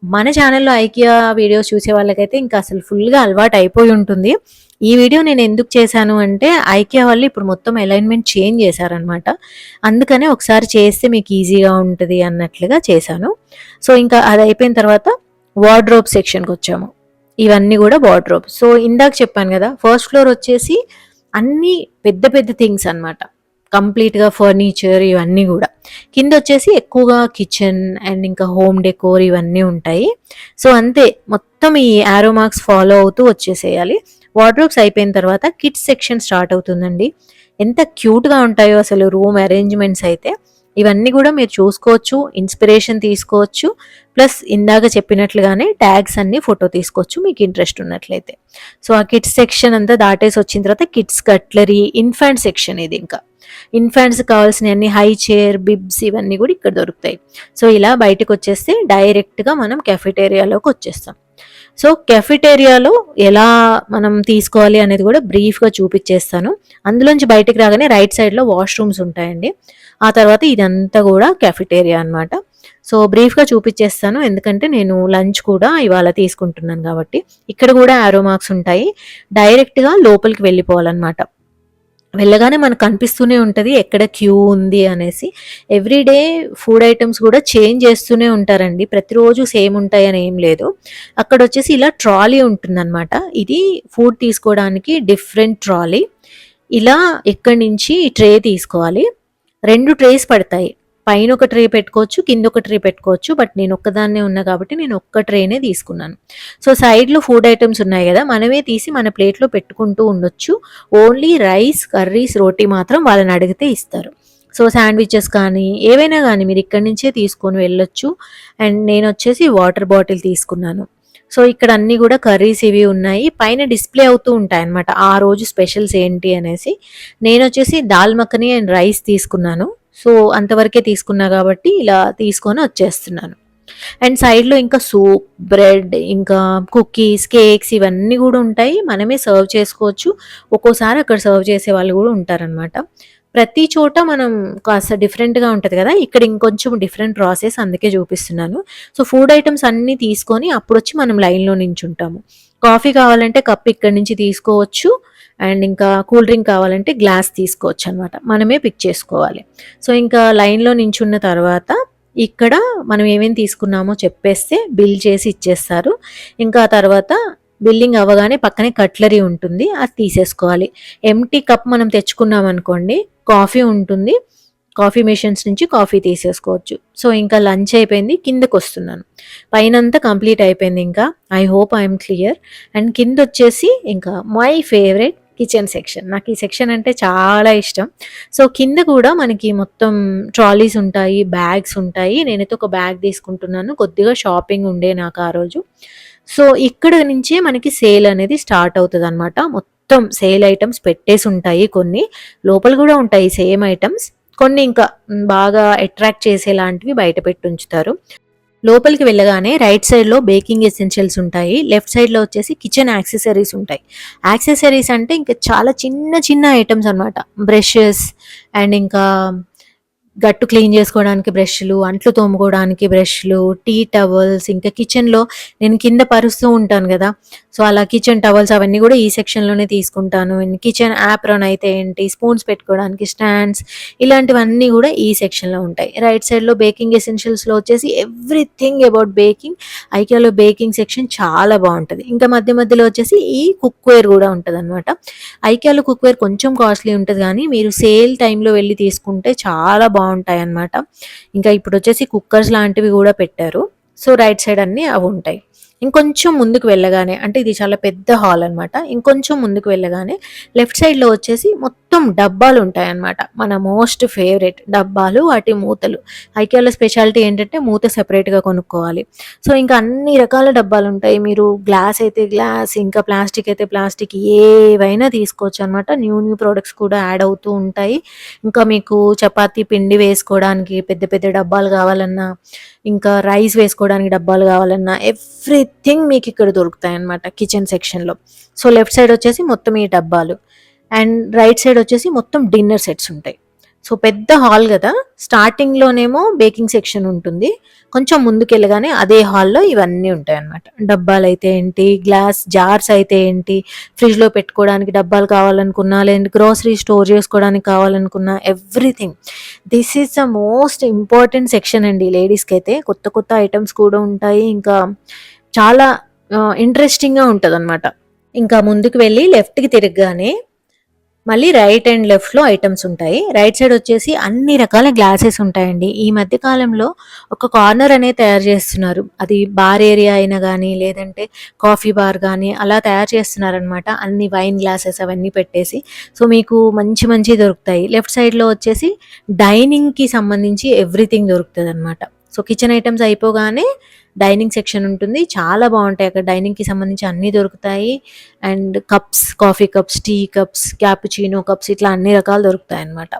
మన ఛానల్లో ఐకియా వీడియోస్ చూసే వాళ్ళకైతే ఇంకా అసలు ఫుల్గా అలవాటు అయిపోయి ఉంటుంది. ఈ వీడియో నేను ఎందుకు చేశాను అంటే, ఐకియా వాళ్ళు ఇప్పుడు మొత్తం అలైన్మెంట్ చేంజ్ చేశారనమాట, అందుకనే ఒకసారి చేస్తే మీకు ఈజీగా ఉంటుంది అన్నట్లుగా చేశాను. సో ఇంకా అది అయిపోయిన తర్వాత వార్డ్రోబ్ సెక్షన్కి వచ్చాము. ఇవన్నీ కూడా వార్డ్రోబ్. సో ఇందాక చెప్పాను కదా, ఫస్ట్ ఫ్లోర్ వచ్చేసి అన్ని పెద్ద పెద్ద థింగ్స్ అనమాట, కంప్లీట్గా ఫర్నిచర్ ఇవన్నీ కూడా. కింద వచ్చేసి ఎక్కువగా కిచెన్ అండ్ ఇంకా హోమ్ డెకోర్ ఇవన్నీ ఉంటాయి. సో అంతే, మొత్తం ఈ యారో మార్క్స్ ఫాలో అవుతూ వచ్చేసేయాలి. వార్డ్రోబ్స్ అయిపోయిన తర్వాత కిడ్స్ సెక్షన్ స్టార్ట్ అవుతుందండి. ఎంత క్యూట్గా ఉంటాయో అసలు రూమ్ అరేంజ్మెంట్స్ అయితే. ఇవన్నీ కూడా మీరు చూసుకోవచ్చు, ఇన్స్పిరేషన్ తీసుకోవచ్చు, ప్లస్ ఇందాక చెప్పినట్లుగానే ట్యాగ్స్ అన్ని ఫోటో తీసుకోవచ్చు మీకు ఇంట్రెస్ట్ ఉన్నట్లయితే. సో ఆ కిడ్స్ సెక్షన్ అంతా దాటేసి వచ్చిన తర్వాత కిడ్స్ కట్లరీ, ఇన్ఫాంట్ సెక్షన్ ఇది. ఇంకా ఇన్ఫాంట్స్ కావాల్సిన అన్ని హై చైర్, బిబ్స్ ఇవన్నీ కూడా ఇక్కడ దొరుకుతాయి. సో ఇలా బయటకు వచ్చేస్తే డైరెక్ట్గా మనం కెఫిటేరియాలోకి వచ్చేస్తాం. సో కెఫిటేరియాలో ఎలా మనం తీసుకోవాలి అనేది కూడా బ్రీఫ్గా చూపించేస్తాను. అందులోంచి బయటకు రాగానే రైట్ సైడ్లో వాష్రూమ్స్ ఉంటాయండి. ఆ తర్వాత ఇదంతా కూడా కెఫిటేరియా అనమాట. సో బ్రీఫ్గా చూపించేస్తాను, ఎందుకంటే నేను లంచ్ కూడా ఇవాళ తీసుకుంటున్నాను కాబట్టి. ఇక్కడ కూడా యారో మార్క్స్ ఉంటాయి, డైరెక్ట్గా లోపలికి వెళ్ళిపోవాలన్నమాట. వెళ్ళగానే మనకు కనిపిస్తూనే ఉంటుంది ఎక్కడ క్యూ ఉంది అనేసి. ఎవ్రీడే ఫుడ్ ఐటమ్స్ కూడా చేంజ్ చేస్తూనే ఉంటారండి, ప్రతిరోజు సేమ్ ఉంటాయని ఏం లేదు. అక్కడ వచ్చేసి ఇలా ట్రాలీ ఉంటుందన్నమాట. ఇది ఫుడ్ తీసుకోవడానికి డిఫరెంట్ ట్రాలీ. ఇలా ఇక్కడి నుంచి ట్రే తీసుకోవాలి. 2 ట్రేస్ పడతాయి, పైన ఒక ట్రే పెట్టుకోవచ్చు, కింద ఒక ట్రే పెట్టుకోవచ్చు. బట్ నేను ఒక్కదాన్నే ఉన్నా కాబట్టి నేను ఒక్క ట్రేనే తీసుకున్నాను. సో సైడ్లో ఫుడ్ ఐటమ్స్ ఉన్నాయి కదా, మనమే తీసి మన ప్లేట్లో పెట్టుకుంటూ ఉండొచ్చు. ఓన్లీ రైస్, కర్రీస్, రోటీ మాత్రం వాళ్ళని అడిగితే ఇస్తారు. సో శాండ్విచెస్ కానీ ఏవైనా కానీ మీరు ఇక్కడి నుంచే తీసుకొని వెళ్ళొచ్చు. అండ్ నేను వచ్చేసి వాటర్ బాటిల్ తీసుకున్నాను. సో ఇక్కడ అన్ని కూడా కర్రీస్ ఇవి ఉన్నాయి, పైన డిస్ప్లే అవుతూ ఉంటాయి అన్నమాట ఆ రోజు స్పెషల్స్ ఏంటి అనేసి. నేను వచ్చేసి దాల్ మఖని అండ్ రైస్ తీసుకున్నాను. సో అంతవరకే తీసుకున్నా కాబట్టి ఇలా తీసుకొని వచ్చేస్తున్నాను. అండ్ సైడ్లో ఇంకా సూప్, బ్రెడ్, ఇంకా కుకీస్, కేక్స్ ఇవన్నీ కూడా ఉంటాయి. మనమే సర్వ్ చేసుకోవచ్చు. ఒక్కోసారి అక్కడ సర్వ్ చేసే వాళ్ళు కూడా ఉంటారనమాట. ప్రతి చోట మనం కాస్త డిఫరెంట్గా ఉంటుంది కదా, ఇక్కడ ఇంకొంచెం డిఫరెంట్ ప్రాసెస్, అందుకే చూపిస్తున్నాను. సో ఫుడ్ ఐటమ్స్ అన్నీ తీసుకొని అప్పుడు వచ్చి మనం లైన్లో నించుంటాము. కాఫీ కావాలంటే కప్ ఇక్కడి నుంచి తీసుకోవచ్చు. అండ్ ఇంకా కూల్ డ్రింక్ కావాలంటే గ్లాస్ తీసుకోవచ్చు అనమాట, మనమే పిక్ చేసుకోవాలి. సో ఇంకా లైన్లో నించున్న తర్వాత ఇక్కడ మనం ఏమేమి తీసుకున్నామో చెప్పేస్తే బిల్ చేసి ఇచ్చేస్తారు. ఇంకా ఆ తర్వాత బిల్లింగ్ అవ్వగానే పక్కనే కట్లరీ ఉంటుంది, అది తీసేసుకోవాలి. ఎంటీ కప్ మనం తెచ్చుకున్నాం అనుకోండి, కాఫీ ఉంటుంది, కాఫీ మెషిన్స్ నుంచి కాఫీ తీసేసుకోవచ్చు. సో ఇంకా లంచ్ అయిపోయింది, కిందకు వస్తున్నాను. పైనంతా కంప్లీట్ అయిపోయింది. ఇంకా I hope I'm clear. And కింద వచ్చేసి ఇంకా మై ఫేవరెట్ కిచెన్ సెక్షన్. నాకు ఈ సెక్షన్ అంటే చాలా ఇష్టం. సో కింద కూడా మనకి మొత్తం ట్రాలీస్ ఉంటాయి, బ్యాగ్స్ ఉంటాయి. నేనైతే ఒక బ్యాగ్ తీసుకుంటున్నాను, కొద్దిగా షాపింగ్ ఉండే నాకు ఆ రోజు. సో ఇక్కడ నుంచే మనకి సేల్ అనేది స్టార్ట్ అవుతుంది అనమాట. మొత్తం సేల్ ఐటమ్స్ పెట్టేసి ఉంటాయి, కొన్ని లోపల కూడా ఉంటాయి సేమ్ ఐటమ్స్, కొన్ని ఇంకా బాగా అట్రాక్ట్ చేసేలాంటివి బయట పెట్టి ఉంచుతారు. లోపలికి వెళ్ళగానే రైట్ సైడ్లో బేకింగ్ ఎసెన్షియల్స్ ఉంటాయి, లెఫ్ట్ సైడ్లో వచ్చేసి కిచెన్ యాక్సెసరీస్ ఉంటాయి. యాక్సెసరీస్ అంటే ఇంకా చాలా చిన్న చిన్న ఐటమ్స్ అనమాట. బ్రషెస్ అండ్ ఇంకా గట్టు క్లీన్ చేసుకోవడానికి బ్రష్లు, అంట్లు తోముకోవడానికి బ్రష్లు, టీ టవల్స్, ఇంకా కిచెన్లో నేను కింద పరుస్తూ ఉంటాను కదా, సో అలా కిచెన్ టవల్స్ అవన్నీ కూడా ఈ సెక్షన్లోనే తీసుకుంటాను. కిచెన్ యాప్రాన్ అయితే ఏంటి, స్పూన్స్ పెట్టుకోవడానికి స్టాండ్స్, ఇలాంటివన్నీ కూడా ఈ సెక్షన్లో ఉంటాయి. రైట్ సైడ్లో బేకింగ్ ఎసెన్షియల్స్లో వచ్చేసి ఎవ్రీథింగ్ అబౌట్ బేకింగ్. ఐకియాలో బేకింగ్ సెక్షన్ చాలా బాగుంటుంది. ఇంకా మధ్య మధ్యలో వచ్చేసి ఈ కుక్వేర్ కూడా ఉంటుంది అనమాట. ఐకియాలో కుక్వేర్ కొంచెం కాస్ట్లీ ఉంటుంది, కానీ మీరు సేల్ టైంలో వెళ్ళి తీసుకుంటే చాలా బాగుంటాయి అన్నమాట. ఇంకా ఇప్పుడు వచ్చేసి కుక్కర్స్ లాంటివి కూడా పెట్టారు. సో రైట్ సైడ్ అన్నీ అవి ఉంటాయి. ఇంకొంచెం ముందుకు వెళ్ళగానే, అంటే ఇది చాలా పెద్ద హాల్ అనమాట, ఇంకొంచెం ముందుకు వెళ్ళగానే లెఫ్ట్ సైడ్లో వచ్చేసి మొత్తం డబ్బాలు ఉంటాయి అన్నమాట. మన మోస్ట్ ఫేవరెట్ డబ్బాలు, వాటి మూతలు. ఐకియాలో స్పెషాలిటీ ఏంటంటే మూత సెపరేట్గా కొనుక్కోవాలి. సో ఇంకా అన్ని రకాల డబ్బాలు ఉంటాయి. మీరు గ్లాస్ అయితే గ్లాస్, ఇంకా ప్లాస్టిక్ అయితే ప్లాస్టిక్, ఏవైనా తీసుకోవచ్చు అనమాట. న్యూ ప్రోడక్ట్స్ కూడా యాడ్ అవుతూ ఉంటాయి. ఇంకా మీకు చపాతీ పిండి వేసుకోవడానికి పెద్ద పెద్ద డబ్బాలు కావాలన్నా, ఇంకా రైస్ వేసుకోవడానికి డబ్బాలు కావాలన్నా, ఎవ్రీథింగ్ మీకు ఇక్కడ దొరుకుతాయి అన్నమాట కిచెన్ సెక్షన్లో. సో లెఫ్ట్ సైడ్ వచ్చేసి మొత్తం ఈ డబ్బాలు, అండ్ రైట్ సైడ్ వచ్చేసి మొత్తం డిన్నర్ సెట్స్ ఉంటాయి. సో పెద్ద హాల్ కదా, స్టార్టింగ్లోనేమో బేకింగ్ సెక్షన్ ఉంటుంది, కొంచెం ముందుకు వెళ్ళగానే అదే హాల్లో ఇవన్నీ ఉంటాయి అన్నమాట. డబ్బాలు అయితే ఏంటి, గ్లాస్ జార్స్ అయితే ఏంటి, ఫ్రిడ్జ్లో పెట్టుకోవడానికి డబ్బాలు కావాలనుకున్నా, లేదంటే గ్రోసరీ స్టోర్ చేసుకోవడానికి కావాలనుకున్నా, everything. This is the most important section అండి లేడీస్కి అయితే. కొత్త కొత్త ఐటమ్స్ కూడా ఉంటాయి, ఇంకా చాలా ఇంట్రెస్టింగ్గా ఉంటుంది అనమాట. ఇంకా ముందుకు వెళ్ళి లెఫ్ట్కి తిరగగానే మళ్ళీ రైట్ అండ్ లెఫ్ట్లో ఐటమ్స్ ఉంటాయి. రైట్ సైడ్ వచ్చేసి అన్ని రకాల గ్లాసెస్ ఉంటాయండి. ఈ మధ్య కాలంలో ఒక కార్నర్ అనేది తయారు చేస్తున్నారు, అది బార్ ఏరియా అయినా కానీ, లేదంటే కాఫీ బార్ కానీ అలా తయారు చేస్తున్నారనమాట. అన్ని వైన్ గ్లాసెస్ అవన్నీ పెట్టేసి, సో మీకు మంచి మంచి దొరుకుతాయి. లెఫ్ట్ సైడ్లో వచ్చేసి డైనింగ్కి సంబంధించి ఎవ్రీథింగ్ దొరుకుతుంది అనమాట. సో కిచెన్ ఐటమ్స్ అయిపోగానే డైనింగ్ సెక్షన్ ఉంటుంది, చాలా బాగుంటాయి అక్కడ. డైనింగ్కి సంబంధించి అన్నీ దొరుకుతాయి. And cups, coffee cups, tea cups, cappuccino cups, ఇట్లా అన్ని రకాలు దొరుకుతాయి అన్నమాట.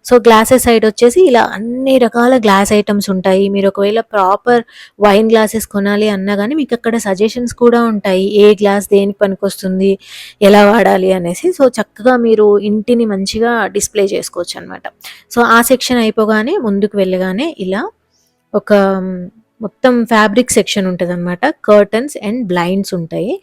సో గ్లాసెస్ సైడ్ వచ్చేసి ఇలా అన్ని రకాల గ్లాస్ ఐటమ్స్ ఉంటాయి. మీరు ఒకవేళ ప్రాపర్ వైన్ గ్లాసెస్ కొనాలి అన్నా కానీ మీకు అక్కడ సజెషన్స్ కూడా ఉంటాయి, ఏ గ్లాస్ దేనికి పనికొస్తుంది, ఎలా వాడాలి అనేసి. సో చక్కగా మీరు ఇంటిని మంచిగా డిస్ప్లే చేసుకోవచ్చు అనమాట. సో ఆ సెక్షన్ అయిపోగానే ముందుకు వెళ్ళగానే ఇలా ఒక మొత్తం ఫ్యాబ్రిక్ సెక్షన్ ఉంటదనమాట. కర్టన్స్ అండ్ బ్లైండ్స్ ఉంటాయి.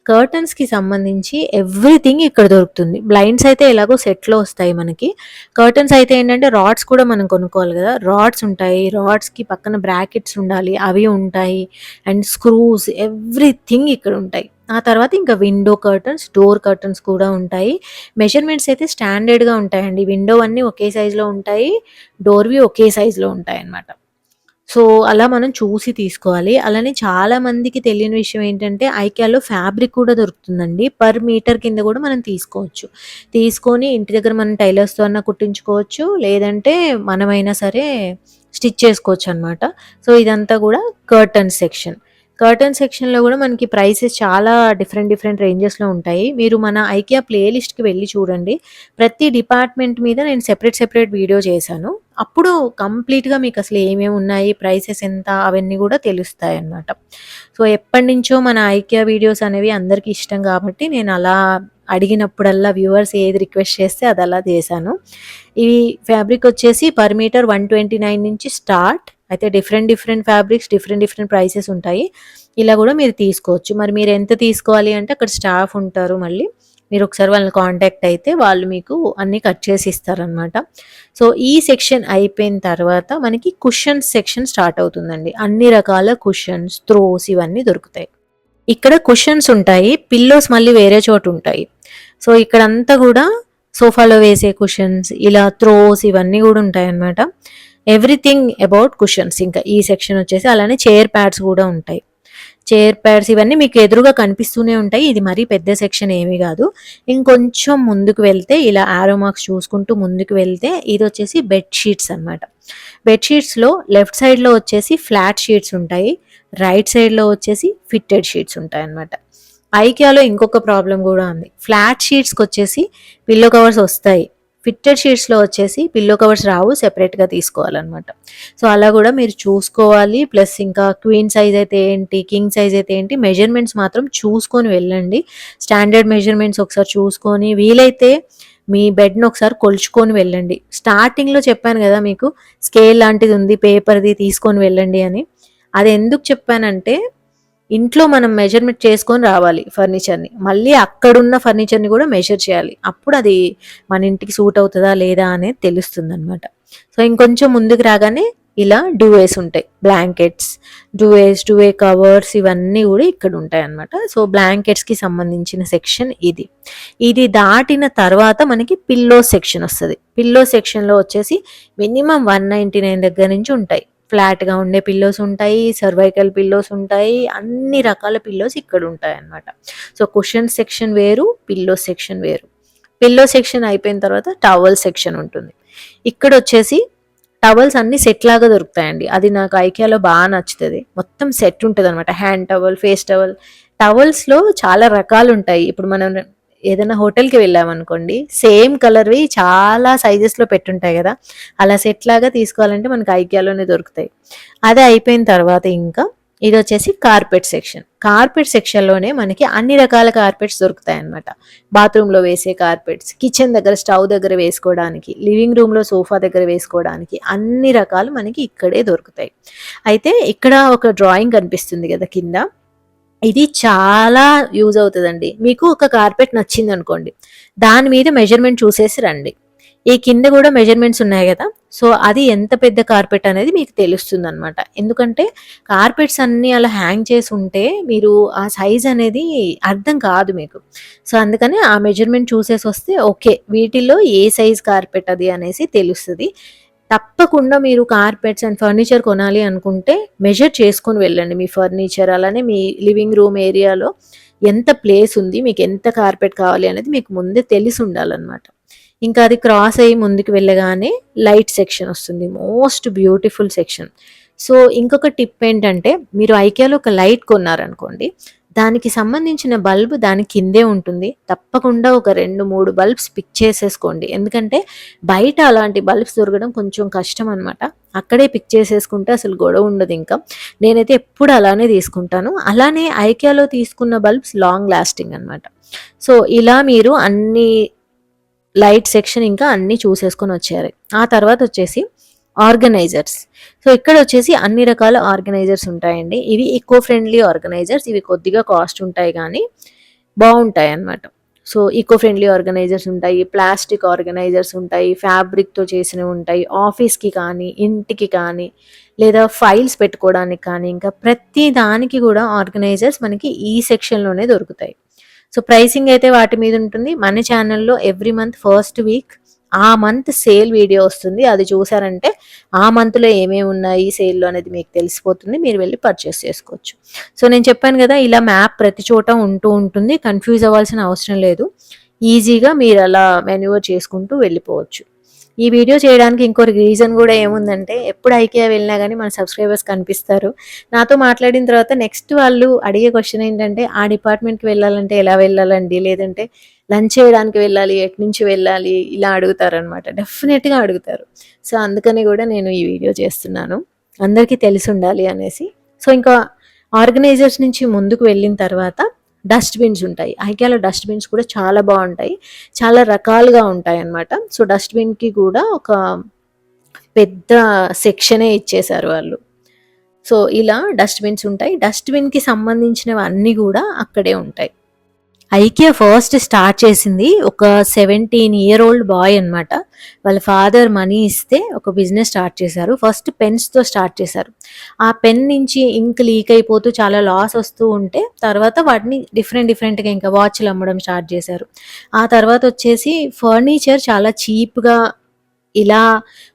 కర్టన్స్‌కి సంబంధించి ఎవ్రీథింగ్ ఇక్కడ దొరుకుతుంది. బ్లైండ్స్ అయితే ఎలాగో సెట్‌లో వస్తాయి మనకి. కర్టన్స్ అయితే ఏంటంటే రాడ్స్ కూడా మనం కొనుక్కోవాలి గదా! రాడ్స్ ఉంటాయి. రాడ్స్‌కి పక్కన బ్రాకెట్స్ ఉండాలి. అవి ఉంటాయి. అండ్ స్క్రూస్ ఎవ్రీథింగ్ ఇక్కడ ఉంటాయి. ఆ తర్వాత ఇంకా విండో కర్టన్స్, డోర్ కర్టన్స్ కూడా ఉంటాయి. మెజర్‌మెంట్స్ అయితే స్టాండర్డ్‌గా ఉంటాయండి. విండో అన్నీ ఒకే సైజ్‌లో ఉంటాయి. డోర్‌వి ఒకే సైజ్‌లో ఉంటాయన్నమాట. సో, అలా మనం చూసి తీసుకోవాలి. అలానే చాలా మందికి తెలియని విషయం ఏంటంటే, ఐకియాలో ఫ్యాబ్రిక్ కూడా దొరుకుతుందండి. పర్ మీటర్ కింద కూడా మనం తీసుకోవచ్చు. తీసుకొని ఇంటి దగ్గర మనం టైలర్స్‌తో అన్నా కుట్టించుకోవచ్చు. లేదంటే మనమైనా సరే స్టిచ్ చేసుకోవచ్చనమాట. సో, ఇదంతా కూడా కర్టన్ సెక్షన్. కర్టన్ సెక్షన్‌లో గూడా మనకి ప్రైసెస్ చాలా డిఫరెంట్ రేంజెస్‌లో ఉంటాయి. మీరు మన ఐకియా ప్లే లిస్ట్‌కి వెళ్లి చూడండి. ప్రతి డిపార్ట్‌మెంట్ మీద నేను సెపరేట్ వీడియో చేశాను. అప్పుడు కంప్లీట్‌గా మీకసలు ఏమేమి ఉన్నాయి, ప్రైసెస్ ఎంత అవన్నీ గూడా తెలుస్తాయన్నమాట. సో, ఎప్పటినుంచో మన ఐకియా వీడియోస్ అనేవి అందరికీ ఇష్టం గాబట్టి నేను అలా అడిగినప్పుడల్లా వ్యూవర్స్ ఏది రిక్వెస్ట్ చేస్తే అది అలా చేశాను. ఈ ఫ్యాబ్రిక్ వచ్చేసి పర్ మీటర్ 129 నుంచి స్టార్ట్. అయితే డిఫరెంట్ ఫ్యాబ్రిక్స్ డిఫరెంట్ ప్రైసెస్ ఉంటాయి. ఇలా గూడా మీరు తీసుకోవచ్చు. మరి మీరు ఎంత తీసుకోవాలి అంటే అక్కడ స్టాఫ్ ఉంటారు మళ్ళీ. మీరు ఒకసారి వాళ్ళని కాంటాక్ట్ అయితే వాళ్ళు మీకు అన్నీ కట్ చేసి ఇస్తారనమాట. సో, ఈ సెక్షన్ అయిపోయిన తర్వాత మనకి కుషన్స్ సెక్షన్ స్టార్ట్ అవుతుందండి. అన్ని రకాల కుషన్స్, త్రోస్ ఇవన్నీ దొరుకుతాయి. ఇక్కడ కుషన్స్ ఉంటాయి. పిల్లోస్ మళ్ళీ వేరే చోట ఉంటాయి. సో, ఇక్కడంతా గూడా సోఫాలో వేసే కుషన్స్, ఇలా త్రోస్ ఇవన్నీ గూడా ఉంటాయన్నమాట. ఎవ్రీథింగ్ అబౌట్ కుషన్స్ ఇంకా ఈ సెక్షన్ వచ్చేసి. అలానే చైర్ ప్యాడ్స్ గూడా ఉంటాయి. చైర్ ప్యాడ్స్ ఇవన్నీ మీకు ఎదురుగా కనిపిస్తూనే ఉంటాయి. ఇది మరీ పెద్ద సెక్షన్ ఏమీ గాదు. ఇంకొంచెం ముందుకు వెళ్తే ఇలా యారో మార్క్స్ చూసుకుంటూ ముందుకు వెళ్తే ఇదొచ్చేసి బెడ్ షీట్స్ అనమాట. బెడ్ షీట్స్‌లో లెఫ్ట్ సైడ్‌లో వచ్చేసి ఫ్లాట్ షీట్స్ ఉంటాయి. రైట్ సైడ్‌లో వచ్చేసి ఫిట్టెడ్ షీట్స్ ఉంటాయన్నమాట. ఐకియాలో ఇంకొక ప్రాబ్లమ్ గూడా ఉంది. ఫ్లాట్ షీట్స్‌కొచ్చేసి పిల్లో కవర్స్ వస్తాయి. ఫిట్టెడ్ షీట్స్‌లో వచ్చేసి పిల్లో కవర్స్ రావు. సెపరేట్‌గా తీసుకోవాలన్నమాట. సో, అలా గూడా మీరు చూసుకోవాలి. ప్లస్ ఇంకా క్వీన్ సైజ్ అయితే ఏంటి, కింగ్ సైజ్ అయితే ఏంటి మెజర్‌మెంట్స్ మాత్రం చూసుకొని వెళ్ళండి. స్టాండర్డ్ మెజర్‌మెంట్స్ ఒకసారి చూసుకొని వీలైతే మీ బెడ్‌ని ఒకసారి కొలుచుకొని వెళ్ళండి. స్టార్టింగ్‌లో చెప్పాను గదా మీకు స్కేల్ లాంటిది ఉంది పేపర్‌ది తీసుకొని వెళ్ళండి అని. అది ఎందుకు చెప్పానంటే ఇంట్లో మనం మెజర్‌మెంట్ చేసుకొని రావాలి ఫర్నిచర్‌ని. మళ్ళీ అక్కడున్న ఫర్నిచర్‌ని గూడా మెజర్ చేయాలి. అప్పుడు అది మన ఇంటికి సూట్ అవుతదా లేదా అనేది తెలుస్తుందనమాట. సో, ఇంకొంచెం ముందుకు రాగానే ఇలా డువేస్ ఉంటాయి. బ్లాంకెట్స్, డువే కవర్స్ ఇవన్నీ గూడా ఇక్కడ ఉంటాయన్నమాట. సో, బ్లాంకెట్స్‌కి సంబంధించిన సెక్షన్ ఇది. ఇది దాటిన తర్వాత మనకి పిల్లోస్ సెక్షన్ వస్తది. పిల్లోస్ సెక్షన్‌లో వచ్చేసి మినిమమ్ 199 దగ్గర నుంచి ఉంటాయి. ఫ్లాట్‌గా ఉండే పిల్లోస్ ఉంటాయి. సర్వైకల్ పిల్లోస్ ఉంటాయి. అన్ని రకాల పిల్లోస్ ఇక్కడ ఉంటాయన్నమాట. సో, కుషన్ సెక్షన్ వేరు, పిల్లో సెక్షన్ వేరు. పిల్లో సెక్షన్ అయిపోయిన తర్వాత టవల్ సెక్షన్ ఉంటుంది. ఇక్కడొచ్చేసి టవల్స్ అన్ని సెట్ లాగా దొరుకుతాయండి. అది నాకు ఐకియాలో బాగా నచ్చుతది. మొత్తం సెట్ ఉంటదనమాట. Hand towel, face towel. టవల్స్‌లో చాలా రకాలుంటాయి. ఇప్పుడు మనం ఏదైనా హోటల్‌కి వెళ్ళామనుకోండి, సేమ్ కలర్‌వి చాలా సైజెస్‌లో పెట్టుంటాయి గదా! అలా సెట్ లాగా తీసుకోవాలంటే మనకి ఐకియాలోనే దొరుకుతాయి. అది అయిపోయిన తర్వాత ఇంకా ఇదొచ్చేసి కార్పెట్ సెక్షన్. కార్పెట్ సెక్షన్‌లోనే మనకి అన్ని రకాల కార్పెట్స్ దొరుకుతాయన్నమాట. బాత్రూమ్‌లో వేసే కార్పెట్స్, కిచెన్ దగ్గర స్టవ్ దగ్గర వేసుకోవడానికి, లివింగ్ రూమ్‌లో సోఫా దగ్గర వేసుకోవడానికి అన్ని రకాలు మనకి ఇక్కడే దొరుకుతాయి. అయితే ఇక్కడ ఒక డ్రాయింగ్ కనిపిస్తుంది గదా కింద. ఇది చాలా యూజ్ అవుతదండి. మీకు ఒక కార్పెట్ నచ్చిందనుకోండి. దాని మీద మెజర్‌మెంట్ చూసేసి రండి. ఈ కింద గూడా మెజర్‌మెంట్స్ ఉన్నాయి గదా! సో, అది ఎంత పెద్ద కార్పెట్ అనేది మీకు తెలుస్తుందనమాట. ఎందుకంటే కార్పెట్స్ అన్నీ అలా హ్యాంగ్ చేసి ఉంటే మీరు ఆ సైజ్ అనేది అర్థం కాదు మీకు. సో, అందుకని ఆ మెజర్‌మెంట్ చూసేసొస్తే ఓకే. వీటిల్లో ఏ సైజ్ కార్పెట్ అది అనేసి తెలుస్తది. తప్పకుండా మీరు కార్పెట్స్ అండ్ ఫర్నిచర్ కొనాలి అనుకుంటే మెజర్ చేసుకొని వెళ్ళండి. మీ ఫర్నిచర్ అలానే మీ లివింగ్ రూమ్ ఏరియాలో ఎంత ప్లేస్ ఉంది, మీకు ఎంత కార్పెట్ కావాలి అనేది మీకు ముందే తెలిసి ఉండాలన్నమాట. ఇంకా అది క్రాస్ అయ్యి ముందుకు వెళ్ళగానే లైట్ సెక్షన్ వస్తుంది. Most beautiful section. సో, ఇంకొక టిప్ ఏంటంటే మీరు ఐకియాలో ఒక లైట్ కొన్నారనుకోండి. దానికి సంబంధించిన బల్బ్ దాని కిందే ఉంటుంది. తప్పకుండా ఒక 2, 3 బల్బ్స్ పిక్ చేసేసుకోండి. ఎందుకంటే బయట అలాంటి బల్బ్స్ దొరకడం కొంచెం కష్టం అనమాట. అక్కడే పిక్ చేసేసుకుంటే అసలు గొడవ ఉండదింకా. నేనైతే ఎప్పుడు అలానే తీసుకుంటాను. అలానే ఐకియాలో తీసుకున్న బల్బ్స్ లాంగ్ లాస్టింగ్ అనమాట. సో, ఇలా మీరు అన్ని లైట్ సెక్షన్ ఇంకా అన్నీ చూసేసుకొని వచ్చేయాలి. ఆ తర్వాత వచ్చేసి ఆర్గనైజర్స్. సో ఇక్కడ వచ్చేసి అన్ని రకాల ఆర్గనైజర్స్ ఉంటాయండి. ఇవి ఈకో ఫ్రెండ్లీ ఆర్గనైజర్స్. ఇవి కొద్దిగా కాస్ట్ ఉంటాయి కానీ బాగుంటాయి అన్నమాట. సో ఈకో ఫ్రెండ్లీ ఆర్గనైజర్స్ ఉంటాయి, ప్లాస్టిక్ ఆర్గనైజర్స్ ఉంటాయి, ఫ్యాబ్రిక్తో చేసినవి ఉంటాయి, ఆఫీస్కి కానీ ఇంటికి కానీ లేదా ఫైల్స్ పెట్టుకోవడానికి కానీ ఇంకా ప్రతి దానికి కూడా ఆర్గనైజర్స్ మనకి ఈ సెక్షన్లోనే దొరుకుతాయి. సో ప్రైసింగ్ అయితే వాటి మీద ఉంటుంది. మన ఛానల్లో ఎవ్రీ మంత్ ఫస్ట్ వీక్ ఆ మంత్ సేల్ వీడియో వస్తుంది. అది చూసారంటే ఆ మంత్లో ఏమేమి ఉన్నాయి సేల్లో అనేది మీకు తెలిసిపోతుంది. మీరు వెళ్ళి పర్చేస్ చేసుకోవచ్చు. సో నేను చెప్పాను కదా, ఇలా మ్యాప్ ప్రతి చోట ఉంటూ ఉంటుంది. కన్ఫ్యూజ్ అవ్వాల్సిన అవసరం లేదు. ఈజీగా మీరు అలా మెన్యూవర్ చేసుకుంటూ వెళ్ళిపోవచ్చు. ఈ వీడియో చేయడానికి ఇంకో రీజన్ కూడా ఏముందంటే, ఎప్పుడు ఐకియా వెళ్ళినా కానీ మన సబ్స్క్రైబర్స్ కనిపిస్తారు. నాతో మాట్లాడిన తర్వాత నెక్స్ట్ వాళ్ళు అడిగే క్వశ్చన్ ఏంటంటే, ఆ డిపార్ట్మెంట్కి వెళ్ళాలంటే ఎలా వెళ్ళాలండి, లేదంటే లంచ్ చేయడానికి వెళ్ళాలి, ఎటు నుంచి వెళ్ళాలి, ఇలా అడుగుతారనమాట. డెఫినెట్గా అడుగుతారు. సో అందుకని కూడా నేను ఈ వీడియో చేస్తున్నాను, అందరికీ తెలిసి ఉండాలి అనేసి. సో ఇంకా ఆర్గనైజర్స్ నుంచి ముందుకు వెళ్ళిన తర్వాత డస్ట్బిన్స్ ఉంటాయి. ఐకియాలో డస్ట్బిన్స్ కూడా చాలా బాగుంటాయి, చాలా రకాలుగా ఉంటాయి అన్నమాట. సో డస్ట్బిన్కి కూడా ఒక పెద్ద సెక్షనే ఇచ్చేశారు వాళ్ళు. సో ఇలా డస్ట్బిన్స్ ఉంటాయి. డస్ట్బిన్కి సంబంధించినవి అన్నీ కూడా అక్కడే ఉంటాయి. ఐకియా ఫస్ట్ స్టార్ట్ చేసింది ఒక 17-year-old బాయ్ అనమాట. వాళ్ళ ఫాదర్ మనీ ఇస్తే ఒక బిజినెస్ స్టార్ట్ చేశారు. ఫస్ట్ పెన్స్తో స్టార్ట్ చేశారు. ఆ పెన్ నుంచి ఇంక్ లీక్ అయిపోతూ చాలా లాస్ వస్తూ ఉంటే తర్వాత వాటిని డిఫరెంట్గా ఇంకా వాచ్లు అమ్మడం స్టార్ట్ చేశారు. ఆ తర్వాత వచ్చేసి ఫర్నిచర్ చాలా చీప్గా ఇలా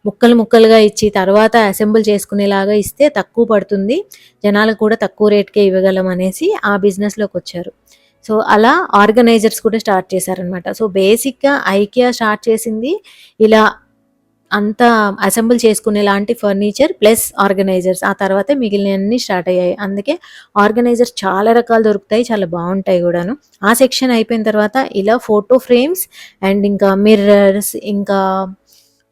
ముక్కలుగా ఇచ్చి తర్వాత అసెంబుల్ చేసుకునేలాగా ఇస్తే తక్కువ పడుతుంది, జనాలకు కూడా తక్కువ రేట్కే ఇవ్వగలం అనేసి ఆ బిజినెస్లోకి వచ్చారు. సో అలా ఆర్గనైజర్స్ కూడా స్టార్ట్ చేశారనమాట. సో బేసిక్గా ఐకియా స్టార్ట్ చేసింది ఇలా అంతా అసెంబుల్ చేసుకునేలాంటి ఫర్నిచర్ ప్లస్ ఆర్గనైజర్స్. ఆ తర్వాత మిగిలినవన్నీ స్టార్ట్ అయ్యాయి. అందుకే ఆర్గనైజర్స్ చాలా రకాలు దొరుకుతాయి, చాలా బాగుంటాయి కూడాను. ఆ సెక్షన్ అయిపోయిన తర్వాత ఇలా ఫోటో ఫ్రేమ్స్ అండ్ ఇంకా మిర్రర్స్ ఇంకా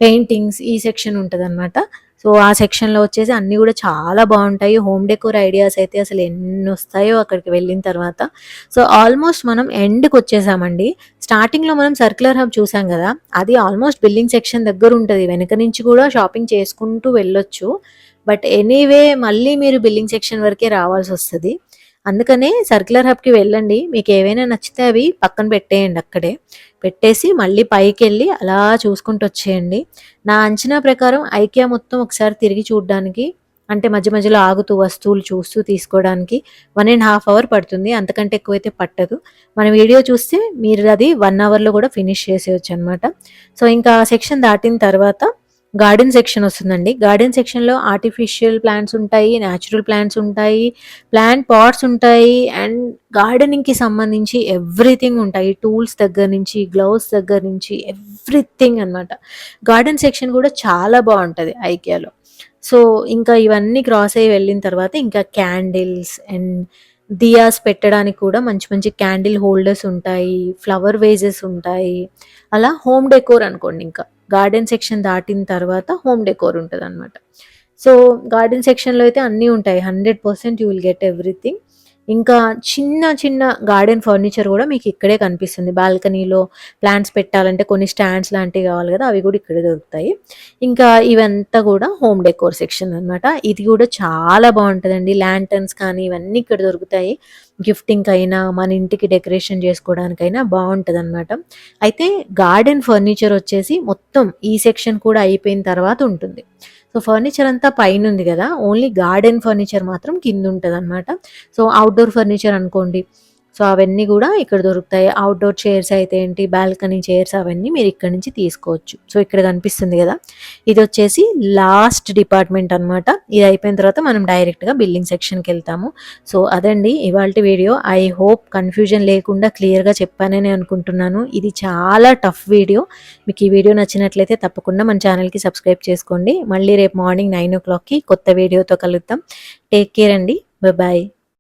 పెయింటింగ్స్ ఈ సెక్షన్ ఉంటుందన్నమాట. సో ఆ సెక్షన్లో వచ్చేసి అన్నీ కూడా చాలా బాగుంటాయి. హోమ్ డెకోర్ ఐడియాస్ అయితే అసలు ఎన్ని వస్తాయో అక్కడికి వెళ్ళిన తర్వాత. సో ఆల్మోస్ట్ మనం ఎండ్కి వచ్చేసామండి. స్టార్టింగ్లో మనం సర్క్యులర్ హబ్ చూసాం కదా, అది ఆల్మోస్ట్ బిల్డింగ్ సెక్షన్ దగ్గర ఉంటుంది. వెనక నుంచి కూడా షాపింగ్ చేసుకుంటూ వెళ్ళొచ్చు. బట్ ఎనీవే మళ్ళీ మీరు బిల్డింగ్ సెక్షన్ వరకే రావాల్సి వస్తుంది. అందుకనే సర్క్యులర్ హబ్కి వెళ్ళండి. మీకు ఏవైనా నచ్చితే అవి పక్కన పెట్టేయండి, అక్కడే పెట్టేసి మళ్ళీ పైకి వెళ్ళి అలా చూసుకుంటూ వచ్చేయండి. నా అంచనా ప్రకారం ఐకియా మొత్తం ఒకసారి తిరిగి చూడడానికి, అంటే మధ్య మధ్యలో ఆగుతూ వస్తువులు చూస్తూ తీసుకోవడానికి 1.5 hours పడుతుంది. అంతకంటే ఎక్కువైతే పట్టదు. మన వీడియో చూస్తే మీరు అది 1 hourలో కూడా ఫినిష్ చేసేయచ్చు అనమాట. సో ఇంకా సెక్షన్ దాటిన తర్వాత గార్డెన్ సెక్షన్ వస్తుందండి. గార్డెన్ సెక్షన్లో ఆర్టిఫిషియల్ ప్లాంట్స్ ఉంటాయి, న్యాచురల్ ప్లాంట్స్ ఉంటాయి, ప్లాంట్ పాట్స్ ఉంటాయి అండ్ గార్డెనింగ్కి సంబంధించి ఎవ్రీథింగ్ ఉంటాయి. టూల్స్ దగ్గర నుంచి, గ్లౌస్ దగ్గర నుంచి ఎవ్రీథింగ్ అనమాట. గార్డెన్ సెక్షన్ కూడా చాలా బాగుంటుంది ఐకియాలో. సో ఇంకా ఇవన్నీ క్రాస్ అయ్యి వెళ్ళిన తర్వాత ఇంకా క్యాండిల్స్ అండ్ దియాస్ పెట్టడానికి కూడా మంచి మంచి క్యాండిల్ హోల్డర్స్ ఉంటాయి, ఫ్లవర్ వేజెస్ ఉంటాయి. అలా హోమ్ డెకోర్ అనుకోండి. ఇంకా గార్డెన్ సెక్షన్ దాటిన తర్వాత హోమ్ డెకోర్ ఉంటుంది అనమాట. సో గార్డెన్ సెక్షన్లో అయితే అన్నీ ఉంటాయి. 100% యూ విల్ గెట్ ఎవ్రీథింగ్. ఇంకా చిన్న చిన్న గార్డెన్ ఫర్నిచర్ కూడా మీకు ఇక్కడే కనిపిస్తుంది. బాల్కనీలో ప్లాంట్స్ పెట్టాలంటే కొన్ని స్టాండ్స్ లాంటివి కావాలి కదా, అవి కూడా ఇక్కడే దొరుకుతాయి. ఇంకా ఇవంతా కూడా హోమ్ డెకోర్ సెక్షన్ అనమాట. ఇది కూడా చాలా బాగుంటుందండి. ల్యాంటర్న్స్ కానీ ఇవన్నీ ఇక్కడ దొరుకుతాయి. గిఫ్టింగ్ అయినా మన ఇంటికి డెకరేషన్ చేసుకోవడానికైనా బాగుంటుంది అనమాట. అయితే గార్డెన్ ఫర్నిచర్ వచ్చేసి మొత్తం ఈ సెక్షన్ కూడా అయిపోయిన తర్వాత ఉంటుంది. సో ఫర్నిచర్ అంతా పైన ఉంది కదా, ఓన్లీ గార్డెన్ ఫర్నిచర్ మాత్రం కింద ఉంటుంది అనమాట. సో అవుట్డోర్ ఫర్నిచర్ అనుకోండి, సో అవన్నీ కూడా ఇక్కడ దొరుకుతాయి. అవుట్డోర్ చైర్స్ అయితే ఏంటి, బాల్కనీ చైర్స్ అవన్నీ మీరు ఇక్కడ నుంచి తీసుకోవచ్చు. సో ఇక్కడ కనిపిస్తుంది కదా, ఇది వచ్చేసి లాస్ట్ డిపార్ట్మెంట్ అనమాట. ఇది అయిపోయిన తర్వాత మనం డైరెక్ట్గా బిల్డింగ్ సెక్షన్కి వెళ్తాము. సో అదండి ఇవాళ వీడియో. ఐ హోప్ కన్ఫ్యూజన్ లేకుండా క్లియర్గా చెప్పానని అనుకుంటున్నాను. ఇది చాలా టఫ్ వీడియో. మీకు ఈ వీడియో నచ్చినట్లయితే తప్పకుండా మన ఛానల్కి సబ్స్క్రైబ్ చేసుకోండి. మళ్ళీ రేపు మార్నింగ్ 9 o'clockకి కొత్త వీడియోతో కలుద్దాం. టేక్ కేర్ అండి. బాయ్.